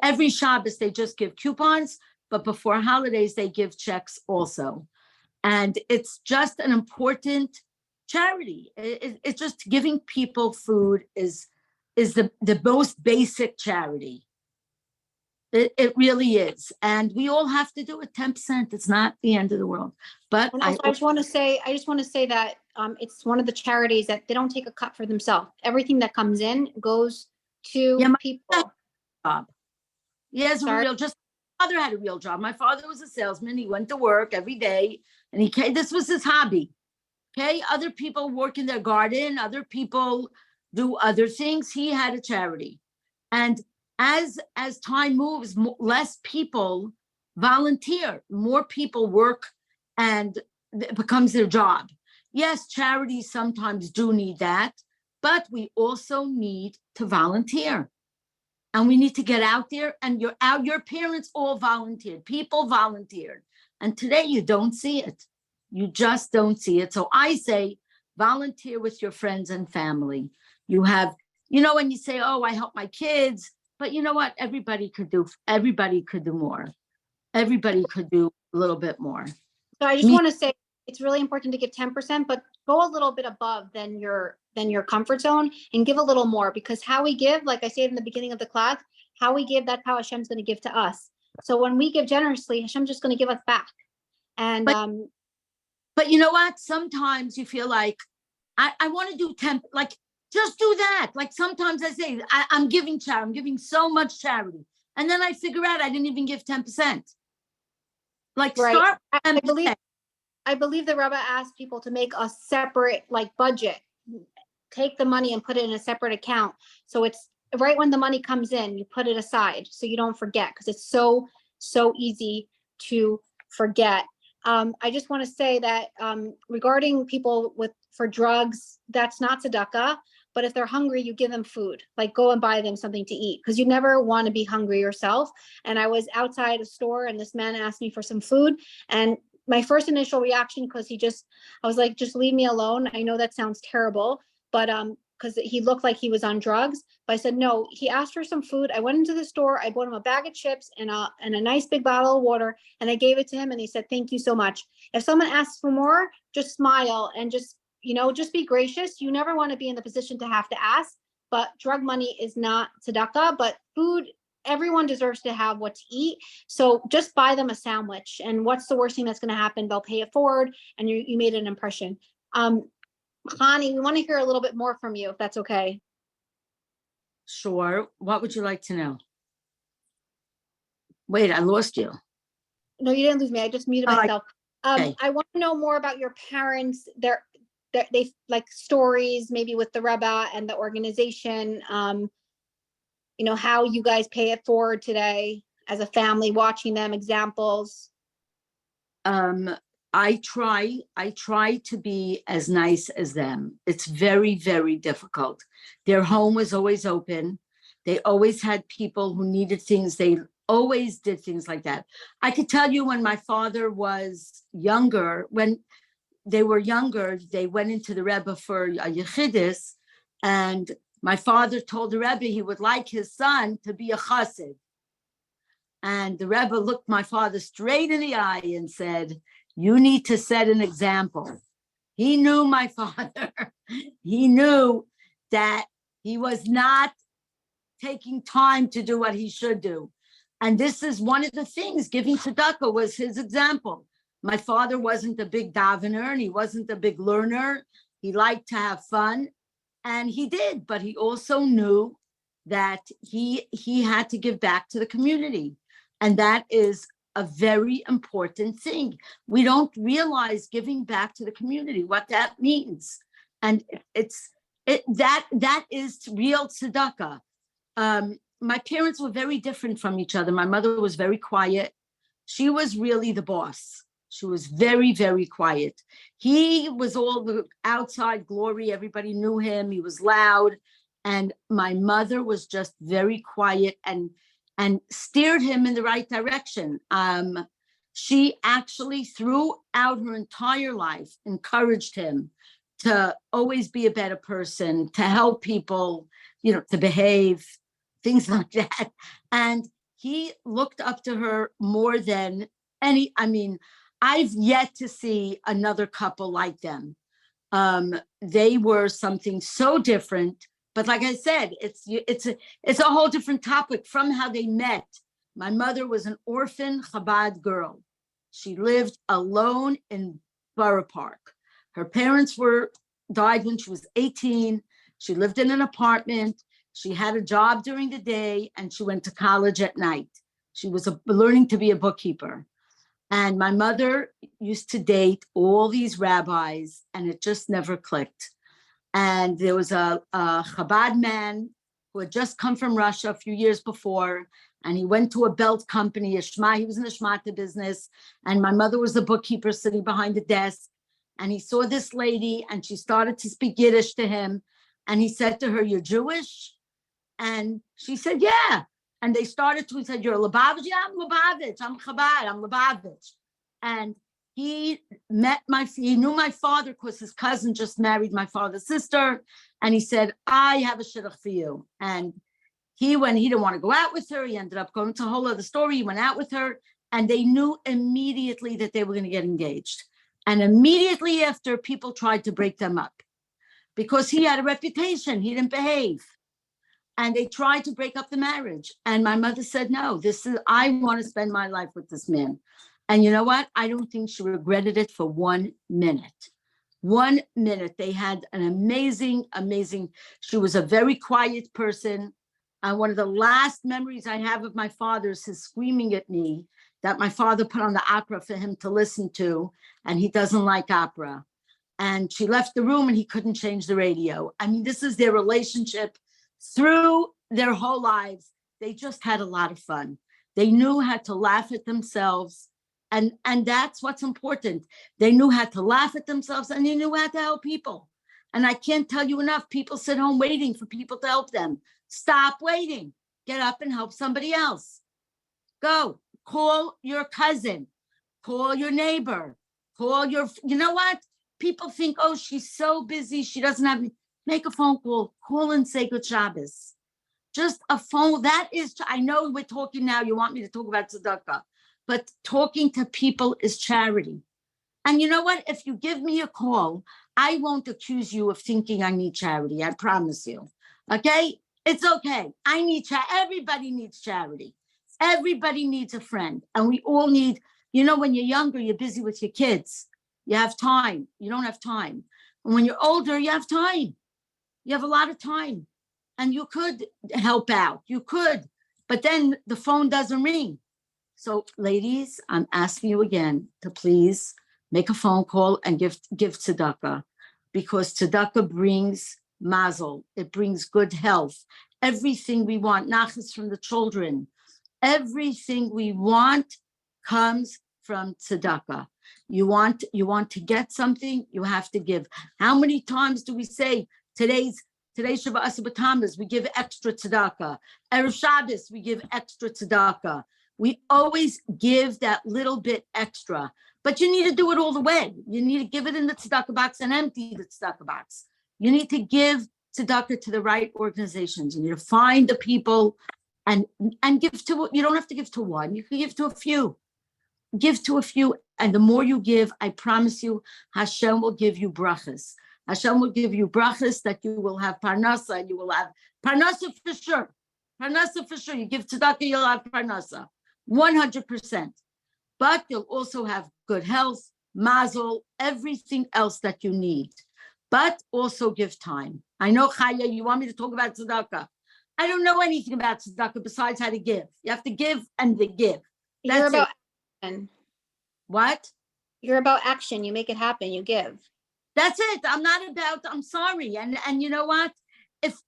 Every Shabbos, they just give coupons, but before holidays, they give checks also. And it's just an important charity. It's just giving people food is the most basic charity. It really is. And we all have to do it 10%. It's not the end of the world. But And also, I just want to say that it's one of the charities that they don't take a cut for themselves. Everything that comes in goes to people. He has a real, just my father had a real job. My father was a salesman. He went to work every day, and he came, this was his hobby. Okay, other people work in their garden, other people do other things. He had a charity. And as time moves, less people volunteer, more people work, and it becomes their job. Yes, charities sometimes do need that, but we also need to volunteer. And we need to get out there, and your parents all volunteered, people volunteered. And today you don't see it. You just don't see it. So I say, volunteer with your friends and family. You have, when you say, oh, I help my kids, but you know what? Everybody could do more. Everybody could do a little bit more. So I just want to say, it's really important to give 10%, but go a little bit above than your comfort zone and give a little more, because how we give, like I said in the beginning of the class, how we give, that's how Hashem's going to give to us. So when we give generously, Hashem's just going to give us back. And but you know what? Sometimes you feel like I want to do 10, like just do that. Like sometimes I say I'm giving charity, I'm giving so much charity, and then I figure out I didn't even give 10%. Like right. Start. I believe the Rebbe asked people to make a separate budget, take the money and put it in a separate account. So it's right when the money comes in, you put it aside so you don't forget, because it's so easy to forget. I just want to say that regarding people for drugs, that's not tzedakah. But if they're hungry, you give them food, like go and buy them something to eat, because you never want to be hungry yourself. And I was outside a store and this man asked me for some food, and my first initial reaction, because I was like, just leave me alone. I know that sounds terrible, but because he looked like he was on drugs. But I said, no, he asked for some food. I went into the store, I bought him a bag of chips and a nice big bottle of water, and I gave it to him, and he said, thank you so much. If someone asks for more, just smile and just be gracious. You never want to be in the position to have to ask, but drug money is not tzedakah, but food, everyone deserves to have what to eat. So just buy them a sandwich. And what's the worst thing that's going to happen? They'll pay it forward, and you made an impression. Chanie, we want to hear a little bit more from you, if that's okay. Sure. What would you like to know? Wait, I lost you. No, you didn't lose me. I just muted myself. Okay. I want to know more about your parents. They like stories, maybe with the Rebbe and the organization. How you guys pay it forward today as a family, watching them, examples. I try to be as nice as them. It's very, very difficult. Their home was always open. They always had people who needed things. They always did things like that. I could tell you when my father was younger, when they were younger, they went into the Rebbe for a Yechidus, and my father told the Rebbe he would like his son to be a chassid. And the Rebbe looked my father straight in the eye and said, you need to set an example. He knew my father. He knew that he was not taking time to do what he should do. And this is one of the things, giving tzedakah was his example. My father wasn't a big davener and he wasn't a big learner. He liked to have fun, and he did, but he also knew that he had to give back to the community. And that is a very important thing. We don't realize giving back to the community, what that means. And that is real tzedakah. My parents were very different from each other. My mother was very quiet. She was really the boss. She was very, very quiet. He was all the outside glory. Everybody knew him. He was loud. And my mother was just very quiet and steered him in the right direction. She actually, throughout her entire life, encouraged him to always be a better person, to help people, to behave, things like that. And he looked up to her more than any. I've yet to see another couple like them. They were something so different, but like I said, it's a whole different topic from how they met. My mother was an orphan Chabad girl. She lived alone in Borough Park. Her parents died when she was 18. She lived in an apartment. She had a job during the day and she went to college at night. She was learning to be a bookkeeper. And my mother used to date all these rabbis and it just never clicked. And there was a Chabad man who had just come from Russia a few years before, and he went to a belt company, he was in the shmata business, and my mother was the bookkeeper sitting behind the desk. And he saw this lady and she started to speak Yiddish to him. And he said to her, "You're Jewish?" And she said, "Yeah." And they started to, he said, "You're a Lubavitch?" "Yeah, I'm Lubavitch. I'm Chabad. I'm Lubavitch." And he knew my father because his cousin just married my father's sister. And he said, "I have a shidduch for you." And he didn't want to go out with her. He ended up going to a whole other story. He went out with her and they knew immediately that they were going to get engaged. And immediately after, people tried to break them up because he had a reputation. He didn't behave. And they tried to break up the marriage. And my mother said, "No, I want to spend my life with this man." And you know what? I don't think she regretted it for 1 minute. 1 minute. They had an amazing, she was a very quiet person. One of the last memories I have of my father is his screaming at me that my father put on the opera for him to listen to, and he doesn't like opera. And she left the room and he couldn't change the radio. This is their relationship through their whole lives. They just had a lot of fun. They knew how to laugh at themselves. And that's what's important. They knew how to laugh at themselves and they knew how to help people. And I can't tell you enough, people sit home waiting for people to help them. Stop waiting. Get up and help somebody else. Go, call your cousin, call your neighbor, you know what? People think, "Oh, she's so busy. She doesn't have me." Make a phone call and say good Shabbos. Just a phone. I know we're talking now. You want me to talk about tzedakah. But talking to people is charity. And you know what? If you give me a call, I won't accuse you of thinking I need charity. I promise you. Okay? It's okay. I need charity. Everybody needs charity. Everybody needs a friend. And we all need, when you're younger, you're busy with your kids. You have time. You don't have time. And when you're older, you have time. You have a lot of time. And you could help out. You could. But then the phone doesn't ring. So ladies, I'm asking you again to please make a phone call and give tzedakah, because tzedakah brings mazel. It brings good health. Everything we want, nachas from the children, everything we want comes from tzedakah. You want to get something, you have to give. How many times do we say today's Shabbat Asabatamas, we give extra tzedakah. Erev Shabbos, we give extra tzedakah. We always give that little bit extra, but you need to do it all the way. You need to give it in the tzedakah box and empty the tzedakah box. You need to give tzedakah to the right organizations. You need to find the people and give to, you don't have to give to one, you can give to a few. Give to a few, and the more you give, I promise you, Hashem will give you brachas. Hashem will give you brachas that you will have parnasa, and you will have parnasa for sure. Parnasa for sure. You give tzedakah, you'll have parnasa, 100%. But you'll also have good health, mazel, everything else that you need. But also give time. I know, Chaya, you want me to talk about tzedakah. I don't know anything about tzedakah besides how to give. You have to give and to give. You're That's about it. action. What? You're about action. You make it happen. You give. That's it. I'm not about, I'm sorry. And you know what? If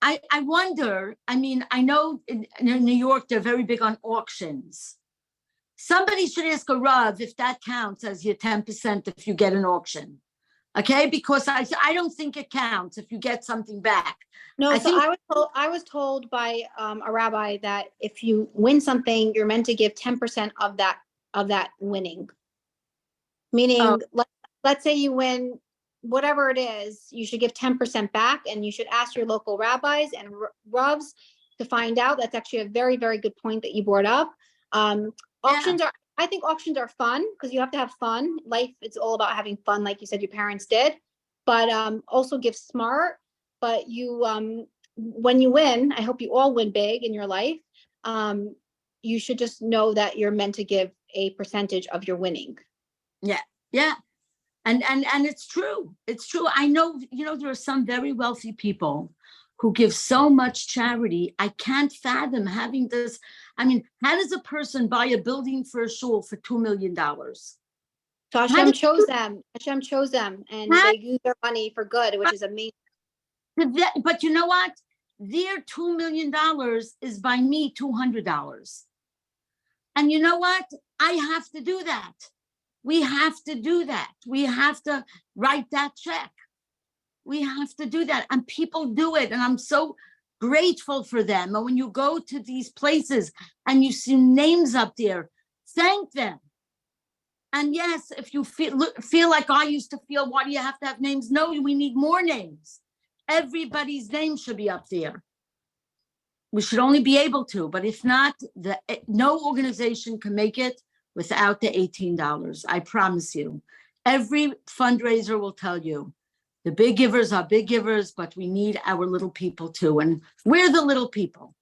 I wonder, I mean, I know in New York, they're very big on auctions. Somebody should ask a Rav if that counts as your 10% if you get an auction. Okay, because I don't think it counts if you get something back. No, I so think- I was told by a rabbi that if you win something, you're meant to give 10% of that winning. Meaning, Oh. let's say you win whatever it is, you should give 10% back, and you should ask your local rabbis and ravs to find out. That's actually a very, very good point that you brought up. Auctions are, I think auctions are fun because you have to have fun. Life, it's all about having fun, like you said, your parents did. But also give smart. But you, when you win, I hope you all win big in your life. You should just know that you're meant to give a percentage of your winning. Yeah. And it's true. It's true. I know, there are some very wealthy people who give so much charity. I can't fathom having this. I mean, how does a person buy a building for a shul for $2 million? So Hashem chose them. Hashem chose them, and How- they use their money for good, which is amazing. But you know what? Their $2 million is by me $200. And you know what? I have to do that. We have to do that. We have to write that check. We have to do that. And people do it. And I'm so grateful for them. And when you go to these places and you see names up there, thank them. And yes, if you feel like I used to feel, why do you have to have names? No, we need more names. Everybody's name should be up there. We should only be able to, but if not, no organization can make it without the $18. I promise you. Every fundraiser will tell you, the big givers are big givers, but we need our little people too. And we're the little people.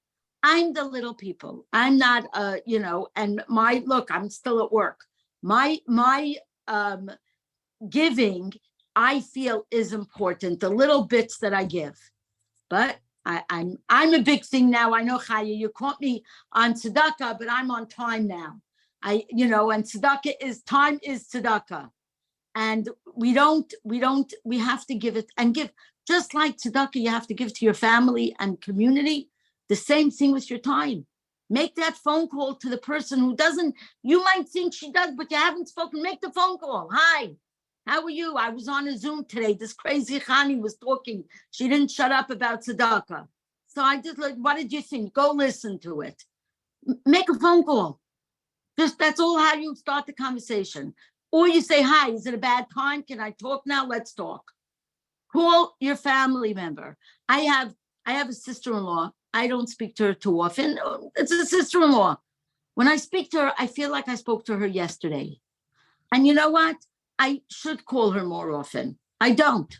I'm the little people. I'm not, and look, I'm still at work. My giving, I feel, is important, the little bits that I give. But I'm a big thing now. I know, Chaya, you caught me on tzedakah, but I'm on time now. And tzedakah is tzedakah. And we have to give it and give. Just like tzedakah, you have to give to your family and community. The same thing with your time. Make that phone call to the person who doesn't, you might think she does, but you haven't spoken. Make the phone call. Hi, how are you? I was on a Zoom today. This crazy Chanie was talking. She didn't shut up about tzedakah. So I just like, what did you think? Go listen to it. Make a phone call. That's all how you start the conversation. Or you say, hi, is it a bad time? Can I talk now? Let's talk. Call your family member. I have a sister-in-law. I don't speak to her too often. It's a sister-in-law. When I speak to her, I feel like I spoke to her yesterday. And you know what? I should call her more often. I don't.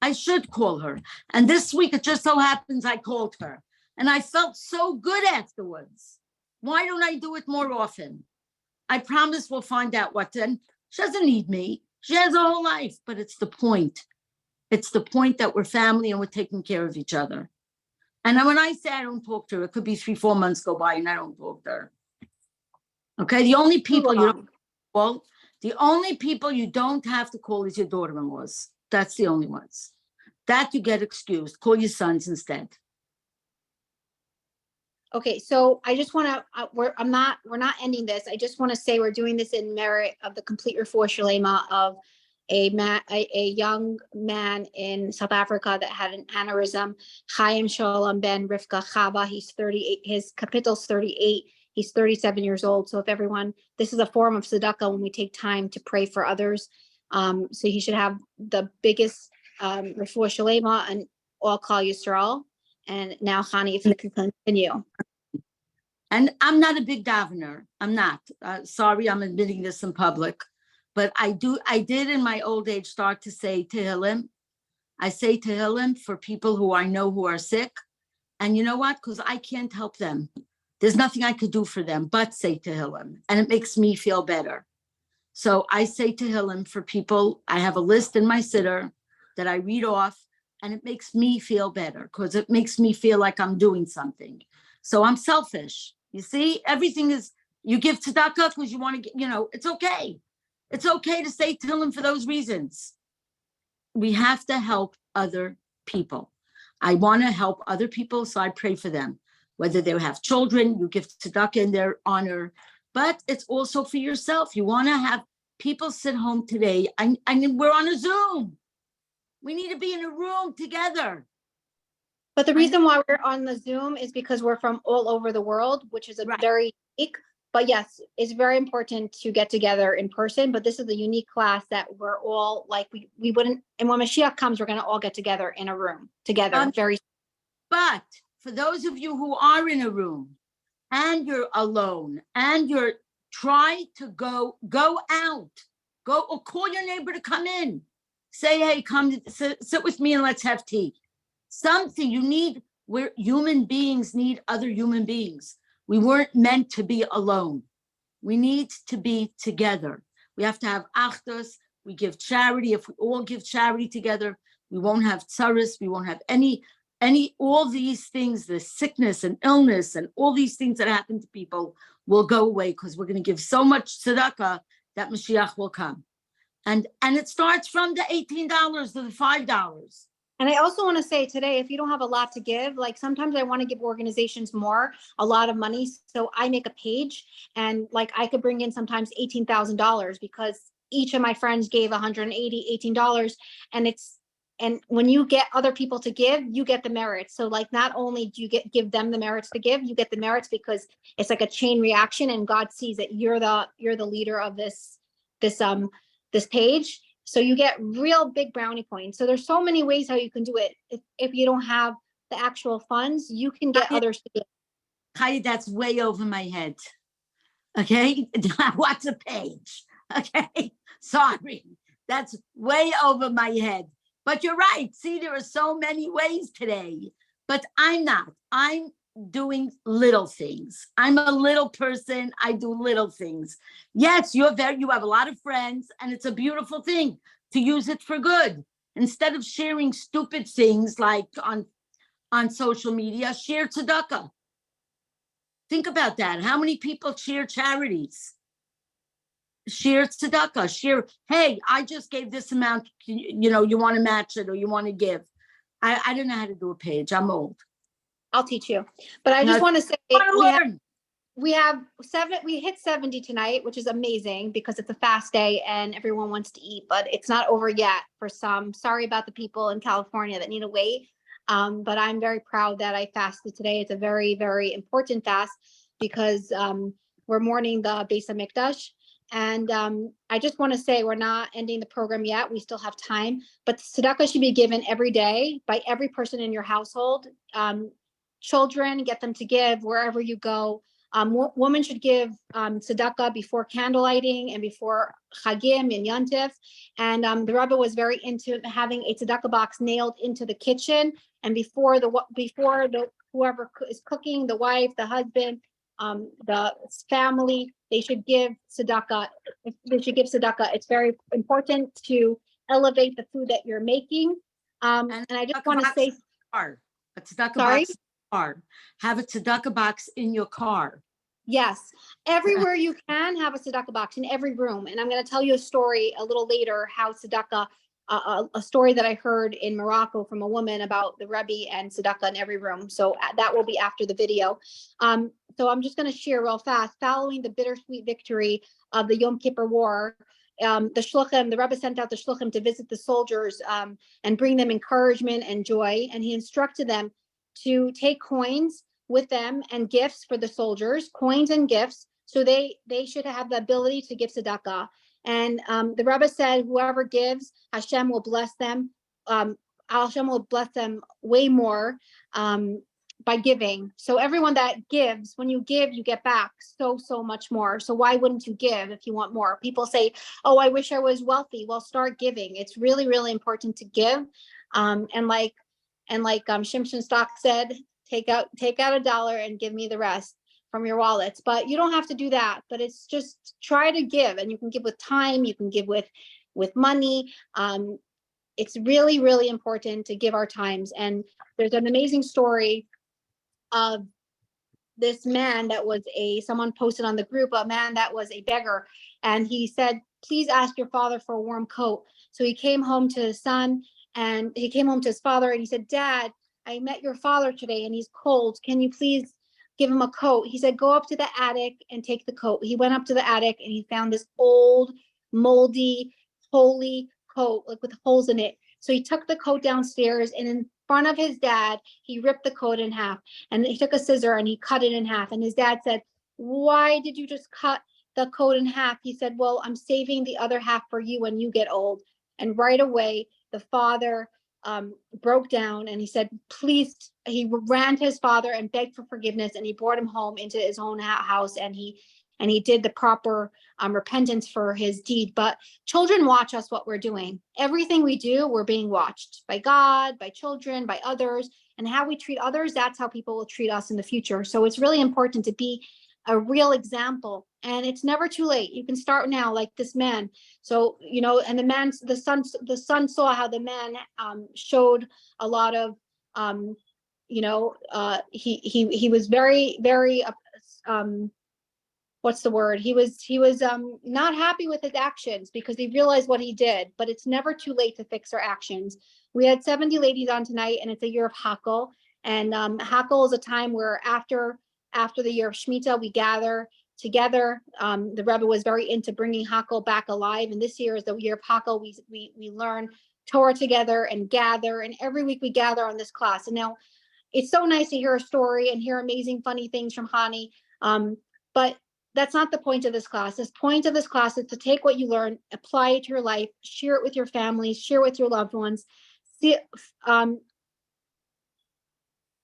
I should call her. And this week, it just so happens I called her. And I felt so good afterwards. Why don't I do it more often? I promise we'll find out what then. She doesn't need me. She has a whole life, but it's the point. It's the point that we're family and we're taking care of each other. And when I say I don't talk to her, it could be 3-4 months go by and I don't talk to her. Okay, the only people you don't call, the only people you don't have to call is your daughter-in-laws. That's the only ones. That you get excused. Call your sons instead. Okay, so I just want to, we're not ending this. I just want to say we're doing this in merit of the complete refuah shlema of a young man in South Africa that had an aneurysm. Chaim Shalom Ben Rivka Chava. He's 38. His capital's 38. He's 37 years old. So if everyone, this is a form of tzedakah when we take time to pray for others. So he should have the biggest Refuah Shalema and all Klal Yisrael. And now, Chanie, if you can continue. And I'm not a big davener. I'm not. Sorry, I'm admitting this in public. But I did in my old age start to say Tehillim. I say Tehillim for people who I know who are sick. And you know what? Because I can't help them. There's nothing I could do for them but say Tehillim. And it makes me feel better. So I say Tehillim for people. I have a list in my siddur that I read off. And it makes me feel better because it makes me feel like I'm doing something. So I'm selfish. You see, everything is, you give tzedakah because you want to get, it's okay. It's okay to say Tehillim for those reasons. We have to help other people. I want to help other people, so I pray for them. Whether they have children, you give tzedakah in their honor, but it's also for yourself. You want to have people sit home today. We're on a Zoom. We need to be in a room together. But the reason why we're on the Zoom is because we're from all over the world, which is very unique. But yes, it's very important to get together in person. But this is a unique class that we're all like, we wouldn't, and when Mashiach comes, we're going to all get together in a room together. But for those of you who are in a room and you're alone and you're trying to go out, go or call your neighbor to come in. Say, hey, come sit with me and let's have tea. Something you need, where human beings need other human beings. We weren't meant to be alone. We need to be together. We have to have achdus. We give charity. If we all give charity together, we won't have tsaris. We won't have all these things, the sickness and illness and all these things that happen to people will go away because we're going to give so much tzedakah that Mashiach will come. And it starts from the $18 to the $5. And I also want to say today, if you don't have a lot to give, like sometimes I want to give organizations a lot of money. So I make a page and like I could bring in sometimes $18,000 because each of my friends gave $18. And when you get other people to give, you get the merits. So like not only do you give them the merits to give, you get the merits because it's like a chain reaction and God sees that you're the leader of this page. So you get real big brownie points. So there's so many ways how you can do it. If you don't have the actual funds, you can get others to give. Chaya, that's way over my head. Okay, what's a page? Okay, sorry, that's way over my head. But you're right. See, there are so many ways today. But I'm not. I'm doing little things. I'm a little person. I do little things. Yes, you have a lot of friends, and it's a beautiful thing to use it for good. Instead of sharing stupid things like on social media, share tzedakah. Think about that. How many people share charities? Share tzedakah. Share, hey, I just gave this amount. You want to match it or you want to give. I don't know how to do a page. I'm old. I'll teach you. But I just want to say we hit 70 tonight, which is amazing because it's a fast day and everyone wants to eat, but it's not over yet for some. Sorry about the people in California that need to wait. But I'm very proud that I fasted today. It's a very, very important fast because we're mourning the Beis HaMikdash. And I just want to say we're not ending the program yet. We still have time, but the tzedakah should be given every day by every person in your household. Children, get them to give wherever you go. Women should give tzedakah before candle lighting and before Chagim and Yontif. And the Rebbe was very into having a tzedakah box nailed into the kitchen. And before whoever is cooking, the wife, the husband, the family, they should give tzedakah. It's very important to elevate the food that you're making. And I just want to say, a tzedakah box. Car. Have a tzedakah box in your car. Yes, everywhere you can have a tzedakah box in every room. And I'm going to tell you a story a little later how tzedakah, a story that I heard in Morocco from a woman about the Rebbe and tzedakah in every room. So that will be after the video. So I'm just going to share real fast. Following the bittersweet victory of the Yom Kippur War, the Rebbe sent out the shluchim to visit the soldiers and bring them encouragement and joy. And he instructed them to take coins with them and gifts for the soldiers, coins and gifts, so they should have the ability to give tzedakah. And the Rebbe said, whoever gives, Hashem will bless them Hashem will bless them way more by giving. So everyone that gives, when you give, you get back so much more. So why wouldn't you give if you want more? People say, oh, I wish I was wealthy. Well, start giving. It's really, really important to give. And like Shimshon Stock said, take out $1 and give me the rest from your wallets. But you don't have to do that. But it's just try to give, and you can give with time. You can give with money. It's really, really important to give our times. And there's an amazing story of this man that was someone posted on the group, a man that was a beggar. And he said, please ask your father for a warm coat. So he came home to his son, and he came home to his father, and he said, Dad, I met your father today and he's cold. Can you please give him a coat? He said, go up to the attic and take the coat. He went up to the attic and he found this old, moldy, holey coat, like with holes in it. So he took the coat downstairs, and in front of his dad, he ripped the coat in half, and he took a scissor and he cut it in half. And his dad said, why did you just cut the coat in half? He said, well, I'm saving the other half for you when you get old. And right away, the father broke down, and he said, please, he ran to his father and begged for forgiveness, and he brought him home into his own house, and he did the proper repentance for his deed. But children watch us what we're doing. Everything we do, we're being watched by God, by children, by others, and how we treat others, that's how people will treat us in the future. So it's really important to be a real example, and it's never too late. You can start now, like this man. So, and the son saw how the man showed a lot of, he was very, very, what's the word? He was not happy with his actions because he realized what he did, but it's never too late to fix our actions. We had 70 ladies on tonight, and it's a year of Hakel. And Hakel is a time where after the year of Shemitah, we gather together. The Rebbe was very into bringing Hakel back alive. And this year is the year of Hakel. We learn Torah together and gather. And every week we gather on this class. And now it's so nice to hear a story and hear amazing, funny things from Chanie. But that's not the point of this class. The point of this class is to take what you learn, apply it to your life, share it with your family, share with your loved ones,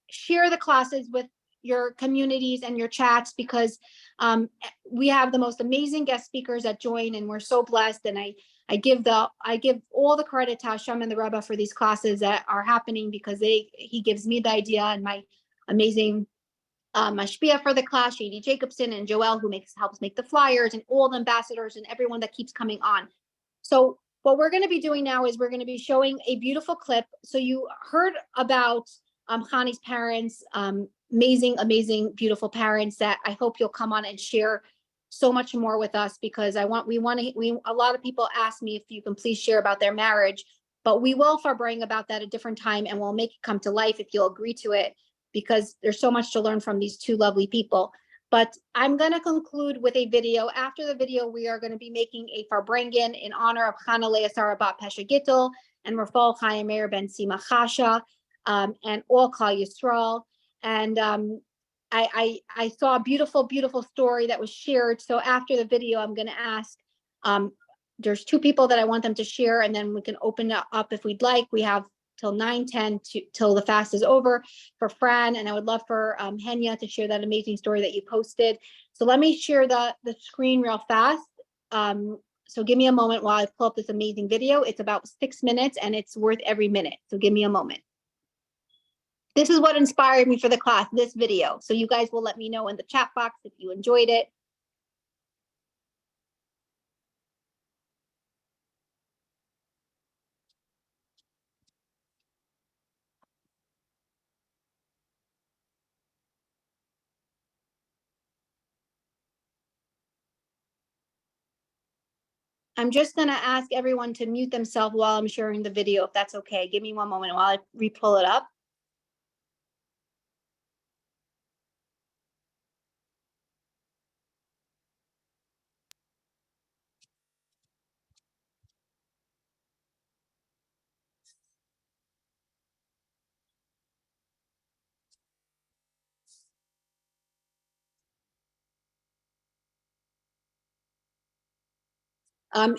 share the classes with your communities and your chats, because we have the most amazing guest speakers that join, and we're so blessed. And I give all the credit to Hashem and the Rebbe for these classes that are happening, because he gives me the idea, and my amazing mashpia for the class, Shady Jacobson and Joel, who helps make the flyers, and all the ambassadors and everyone that keeps coming on. So what we're going to be doing now is we're going to be showing a beautiful clip. So you heard about Chanie's parents, amazing, beautiful parents that I hope you'll come on and share so much more with us, because a lot of people ask me if you can please share about their marriage, but we will bring about that at a different time, and we'll make it come to life if you'll agree to it, because there's so much to learn from these two lovely people. But I'm going to conclude with a video. After the video, we are going to be making a farbrengen in honor of Chana Leah Bat Pesha Gittel and Rafal Chaim Meir Ben Sima Chasha, and all Klal Yisrael. And I saw a beautiful story that was shared. So after the video, I'm going to ask, there's two people that I want them to share, and then we can open it up if we'd like. We have till 9:10 till the fast is over for Fran, and I would love for Henya to share that amazing story that you posted. So let me share the screen real fast. So give me a moment while I pull up this amazing video. It's about 6 minutes, and it's worth every minute. So give me a moment. This is what inspired me for the class, this video. So you guys will let me know in the chat box if you enjoyed it. I'm just going to ask everyone to mute themselves while I'm sharing the video, if that's okay. Give me one moment while I re-pull it up.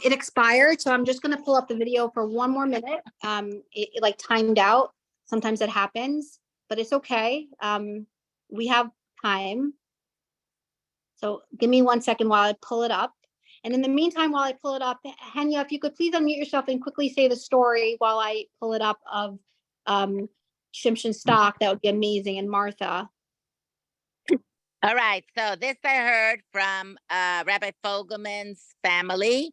It expired, so I'm just gonna pull up the video for one more minute. It like timed out. Sometimes it happens, but it's okay. We have time. So give me 1 second while I pull it up. And in the meantime, while I pull it up, Henya, if you could please unmute yourself and quickly say the story while I pull it up of Shimshon stock, that would be amazing. And Martha. All right, so this I heard from Rabbi Fogelman's family.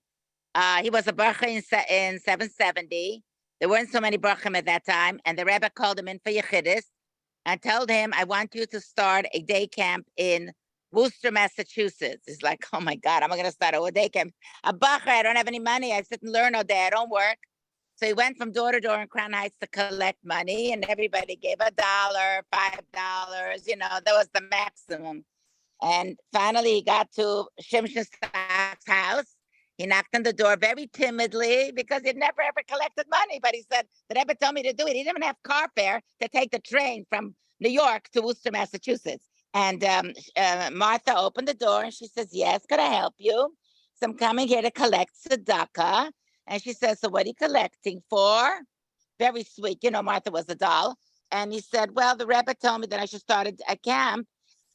He was a bracha in 770. There weren't so many brachim at that time, and the Rebbe called him in for Yechidus and told him, I want you to start a day camp in Worcester, Massachusetts. He's like, oh my God, I'm going to start a day camp. A bracha, I don't have any money. I sit and learn all day. I don't work. So he went from door to door in Crown Heights to collect money, and everybody gave $1, $5, that was the maximum. And finally, he got to Shimshon Stock's house. He knocked on the door very timidly because he'd never ever collected money. But he said, the Rebbe told me to do it. He didn't even have car fare to take the train from New York to Worcester, Massachusetts. And Martha opened the door and she says, yes, could I help you? So I'm coming here to collect tzedakah. And she says, so what are you collecting for? Very sweet. Martha was a doll. And he said, well, the Rebbe told me that I should start a camp.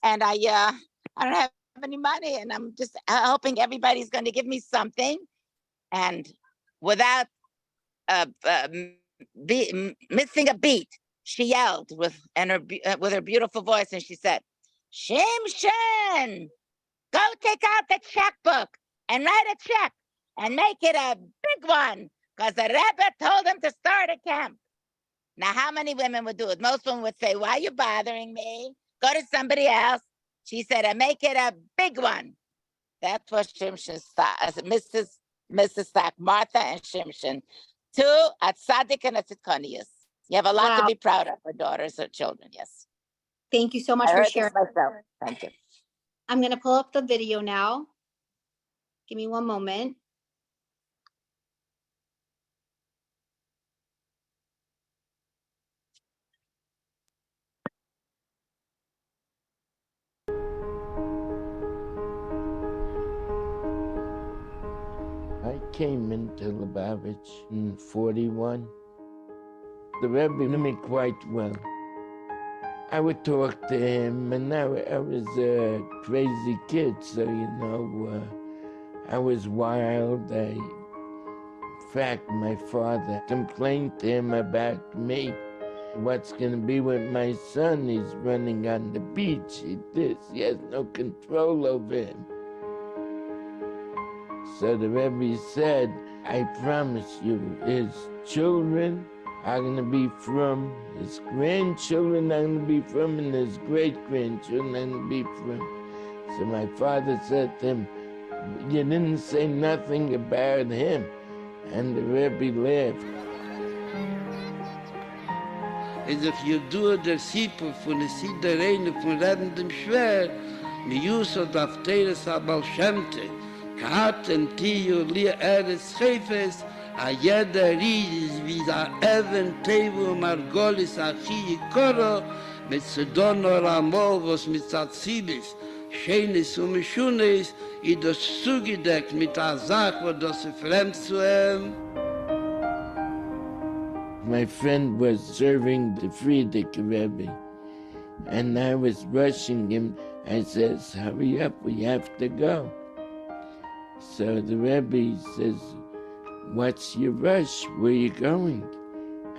And I don't have any money. And I'm just hoping everybody's going to give me something. And without missing a beat, she yelled with her beautiful voice. And she said, Shimshon, go take out the checkbook and write a check. And make it a big one, because the Rebbe told him to start a camp. Now, how many women would do it? Most women would say, why are you bothering me? Go to somebody else. She said, I make it a big one. That's what Shimshon Mrs. Stock, Martha and Shimshon. Two, a tzaddik and a tzidkonius. You have a lot to be proud of for daughters or children, yes. Thank you so much I for heard this sharing. myself. Thank you. I'm going to pull up the video now. Give me one moment. I came into Lubavitch in 41. The Rebbe knew me quite well. I would talk to him, and I was a crazy kid, so I was wild. In fact, my father complained to him about me. What's going to be with my son? He's running on the beach. He has no control over him. So the Rebbe said, I promise you, his children are going to be from, his grandchildren are going to be from, and his great-grandchildren are going to be from. So my father said to him, you didn't say nothing about him. And the Rebbe laughed. Is if you do der Sipur von der Siderene von Reddendem Schwer, mi Yusuf auf Teres Abal Shemte, Katen Tiyo li Eres Chefes, a jeder Ried ist wie a Even Tevu Margolis Achi Yikoro, mit Sedonor Amol, was mit Zatzilis, Schenes und Mischunes, I das zugedeckt mit a Sach, wo das fremd zu My friend was serving the Frierdiker Rebbe, and I was rushing him. I says, hurry up, we have to go. So the Rebbe says, what's your rush? Where you going?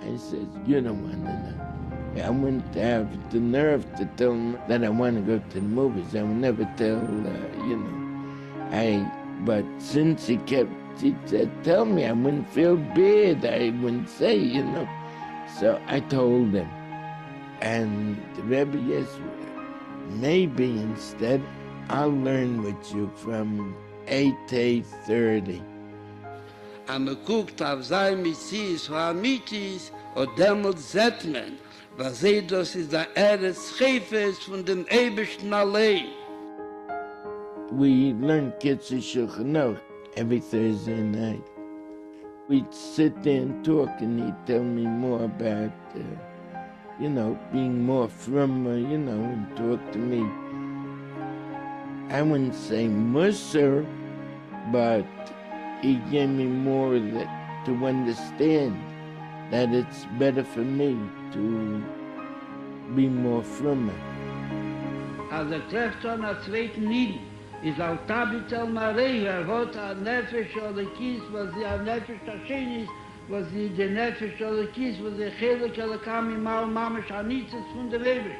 I says, you don't want to know. I wouldn't have the nerve to tell him that I want to go to the movies. I would never tell, but since he said, tell me, I wouldn't feel bad. I wouldn't say, So I told him. And the Rebbe, yes, maybe instead I'll learn with you from 8 to 8:30. Am guckt auf sein Messias, wo Amitis, und demut Zetmen, was das ist der Eres Chefes von dem Ebersten allein. We learned Kitzur Shulchan Aruch every Thursday night. We'd sit there and talk, and he'd tell me more about, being more from, and talk to me. I wouldn't say Musar, but he gave me more to understand that it's better for me to be more firmer. Als trefft an a zweiten Nieden, is al Tabitel Marei, hat a Nefesh oder Kies, was sie a Nefesh Tashen ist, was sie de Nefesh oder Kies, was sie Chelik oder kam im Mal Mamesh Anitzes von der Webesh.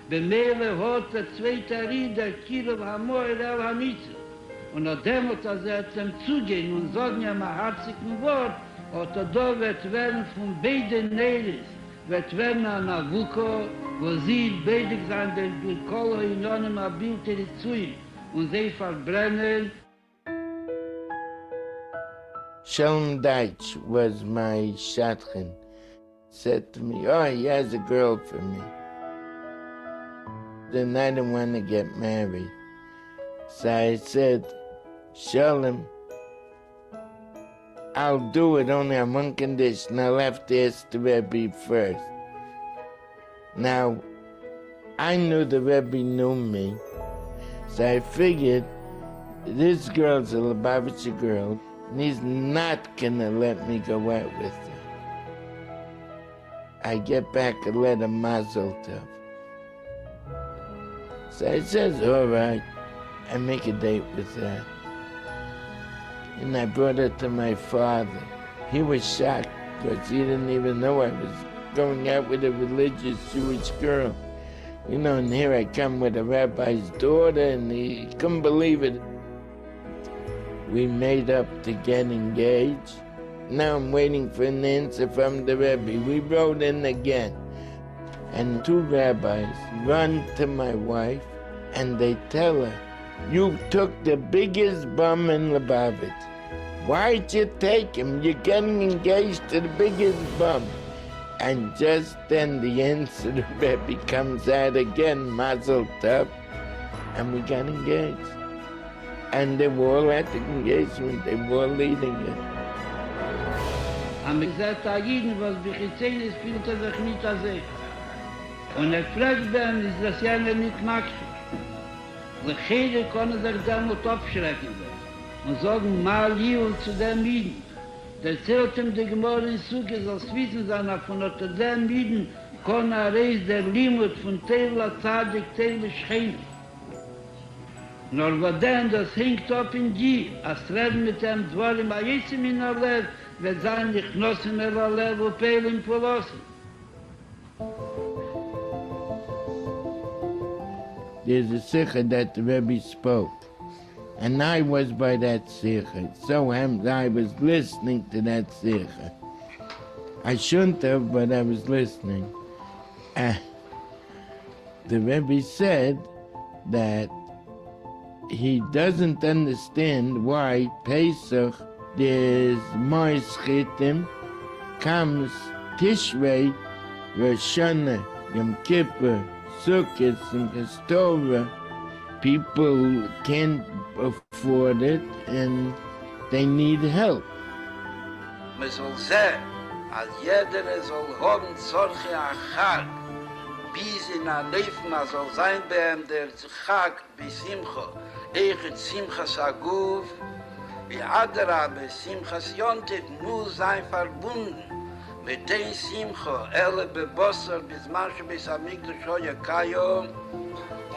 Bemele hat der zweite Ried, der Kirov Hamor El Hanitzes. Und a demot, als zum Zugehen und sagen ja mal hartzigen Wort, hat da wird werden von beiden Neres, wird werden an Avuko, wo sie beide sein, der Kolo in einem Abilter zu ihm, und sie verbrennen. Shalom Deitch was my shadchan. Said to me, oh, he has a girl for me. Then I didn't want to get married. So I said, Shalom, I'll do it only on one condition. I'll have to ask the Rebbe first. Now, I knew the Rebbe knew me, so I figured this girl's a Lubavitcher girl, and he's not gonna let me go out with her. I get back a letter, Mazel Tov. So I says, all right, I make a date with her. And I brought her to my father. He was shocked because he didn't even know I was going out with a religious Jewish girl. You know, and here I come with a rabbi's daughter, and he couldn't believe it. We made up to get engaged. Now I'm waiting for an answer from the Rebbe. We wrote in again. And two rabbis run to my wife, and they tell her, you took the biggest bum in Lubavitch. Why'd you take him? You're getting engaged to the biggest bum. And just then the answer to Rebbe comes out again, Mazel Tov, and we got engaged. And they were all at the engagement, they were leading it. Am gesagt, Agiden, was Bichizzen ist, fühlt sich nicht als ich. Und fragt dann, ist das ja nicht magst. Lechede können sich damit aufschrecken und sagen, mal hier und zu dem Mieden. Der zählt ihm die Gemorre in Suche, als wissen seiner von unter dem Mieden, kann reis der Limut von Tevla Zadig, Tevla Schchene. Nur was denn, das hängt ab in die, als reden mit dem Dwarim Ayetzim in der Lev, wird sein nicht Nossen in der Lev und Peilim verlassen. There's a sikha that the Rebbe spoke, and I was by that sikha. So I was listening to that sikha. I shouldn't have, but I was listening. The Rebbe said that he doesn't understand why Pesach, there's Mois Chitim, comes Tishrei, Rosh Hashanah, Yom Kippur, Sukkot, and Torah. People can't afford it and they need help. Man soll sehen, als jeder soll haben solche Achag, bis in ein Leben soll sein bei ihm der Chag bis Simcha, Eichet Simchas Aguf, wie Adara bei Simchas Yontet nur sein verbunden, mit dem Simcha, Elle bebosser bis manche bis Amigdash Hoya Kayo,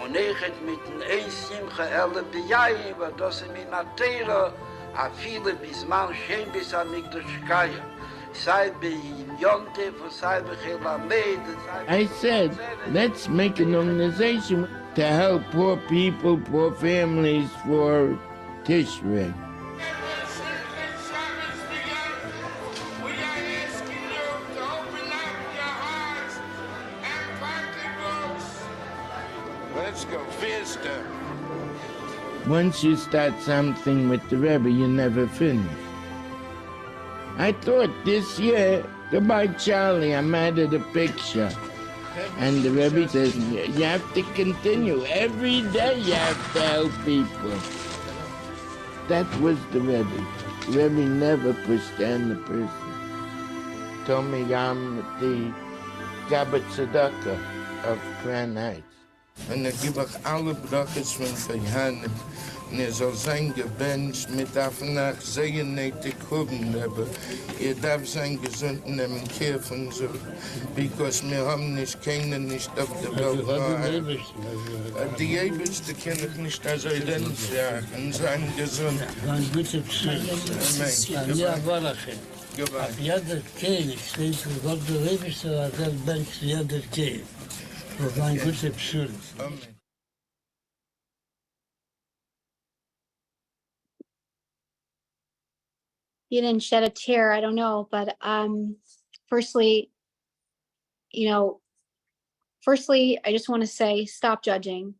und Eichet mit dem Simcha, Elle bejai, aber das ist mit Natera, a viele bis manche bis Amigdash Chaya. I said, let's make an organization to help poor people, poor families for Tishrei. Let's go fiesta. Once you start something with the Rebbe, you never finish. I thought this year, goodbye Charlie, I'm added a picture. And the Rebbe says, you have to continue. Every day you have to help people. That was the Rebbe. The Rebbe never pushed down the person. Told me I'm the TZEDAKAHThe of Crown Heights. Und gebe ich alle Brachas von Verjahren soll sein gewünscht, mit darf nach sehen nicht die Kuchen, aber ihr darf sein gesund nehmen, kämpfen so, because wir haben nicht, keinen nicht auf der Welt. Die Ewigste kann ich nicht also sagen, sein gesund. Ein guter Psych. Ja, war לכם. Ab jeder Kehl, steht für Gott der Ewigste, der Bench jeder Kehl. Das war ein guter Psych. Amen. You didn't shed a tear, I don't know, but firstly, I just want to say, stop judging.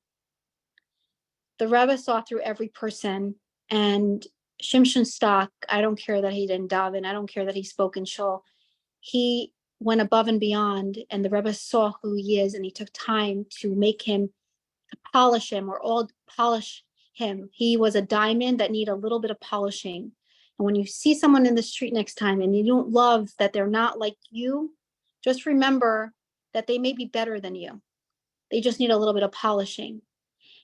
The Rebbe saw through every person, and Shimshon Stock, I don't care that he didn't daven, I don't care that he spoke in shul. He went above and beyond, and the Rebbe saw who he is, and he took time to make him, to polish him, or all polish him. He was a diamond that needed a little bit of polishing. And when you see someone in the street next time and you don't love that they're not like you, just remember that they may be better than you. They just need a little bit of polishing.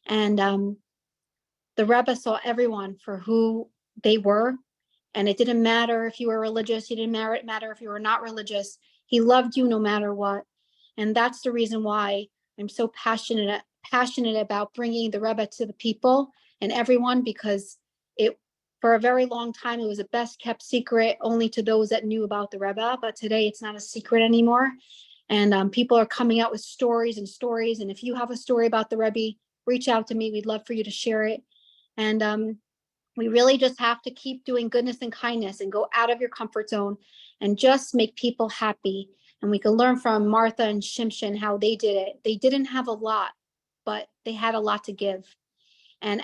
And the Rebbe saw everyone for who they were. And it didn't matter if you were religious. It didn't matter if you were not religious. He loved you no matter what. And that's the reason why I'm so passionate about bringing the Rebbe to the people and everyone, because for a very long time, it was a best kept secret only to those that knew about the Rebbe. But today it's not a secret anymore. And people are coming out with stories and stories. And if you have a story about the Rebbe, reach out to me. We'd love for you to share it. And we really just have to keep doing goodness and kindness and go out of your comfort zone and just make people happy. And we can learn from Martha and Shimshon how they did it. They didn't have a lot, but they had a lot to give. And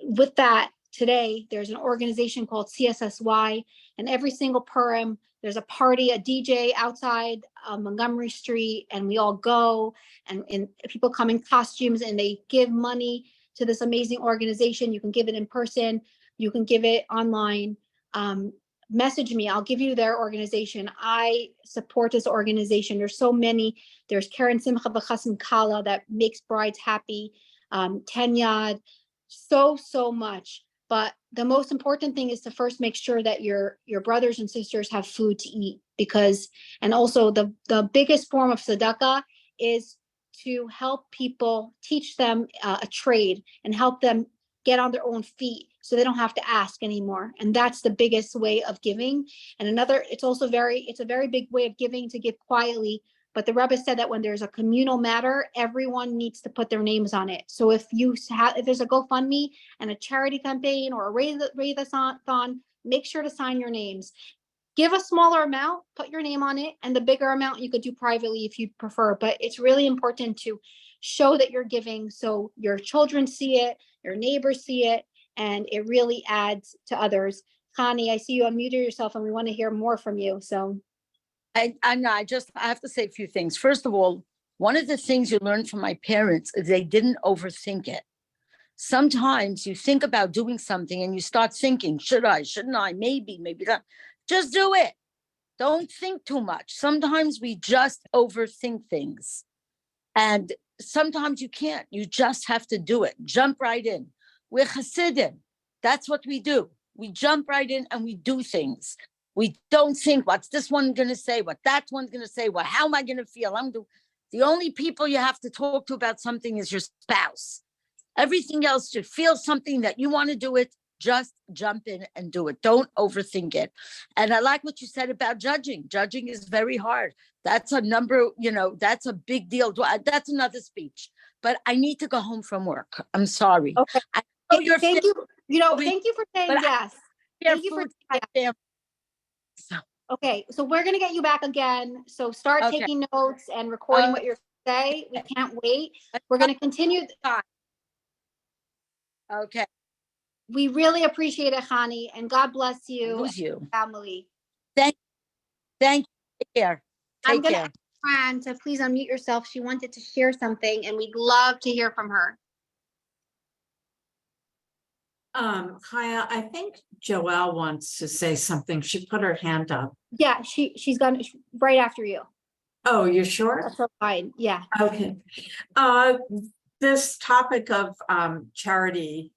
with that, today, there's an organization called CSSY, and every single Purim, there's a party, a DJ outside Montgomery Street, and we all go, and people come in costumes, and they give money to this amazing organization. You can give it in person, you can give it online. Message me, I'll give you their organization. I support this organization. There's so many. There's Karen Simcha B'Chassim Kala that makes brides happy, Tenyad, so much. But the most important thing is to first make sure that your brothers and sisters have food to eat, because, and also the biggest form of tzedakah is to help people, teach them a trade and help them get on their own feet so they don't have to ask anymore. And that's the biggest way of giving. And it's a very big way of giving, to give quietly. But the Rebbe said that when there's a communal matter, everyone needs to put their names on it. So if there's a GoFundMe and a charity campaign or a raise-a-thon, make sure to sign your names. Give a smaller amount, put your name on it, and the bigger amount you could do privately if you prefer. But it's really important to show that you're giving so your children see it, your neighbors see it, and it really adds to others. Chanie, I see you unmuted yourself, and we want to hear more from you. So. I have to say a few things. First of all, one of the things you learn from my parents is they didn't overthink it. Sometimes you think about doing something and you start thinking, should I, shouldn't I, maybe not. Just do it. Don't think too much. Sometimes we just overthink things. And sometimes you can't. You just have to do it. Jump right in. We're Chassidim. That's what we do. We jump right in and we do things. We don't think, what's this one going to say? What that one's going to say? Well, how am I going to feel? The only people you have to talk to about something is your spouse. Everything else, to feel something that you want to do it, just jump in and do it. Don't overthink it. And I like what you said about judging. Judging is very hard. That's that's a big deal. That's another speech. But I need to go home from work. I'm sorry. Okay. Thank you. Thank you for saying yes. Thank you for yes. Okay, so we're going to get you back again. So start taking notes and recording what you're going to say. We can't wait. We're going to continue. Okay. We really appreciate it, Chanie, and God bless you. Lose you. Family. Thank you. Take care. I'm going to ask Fran to please unmute yourself. She wanted to share something, and we'd love to hear from her. Chaya, I think Joelle wants to say something. She put her hand up. Yeah, she's gonna right after you. Oh, you're sure? That's fine. Yeah. Okay. This topic of charity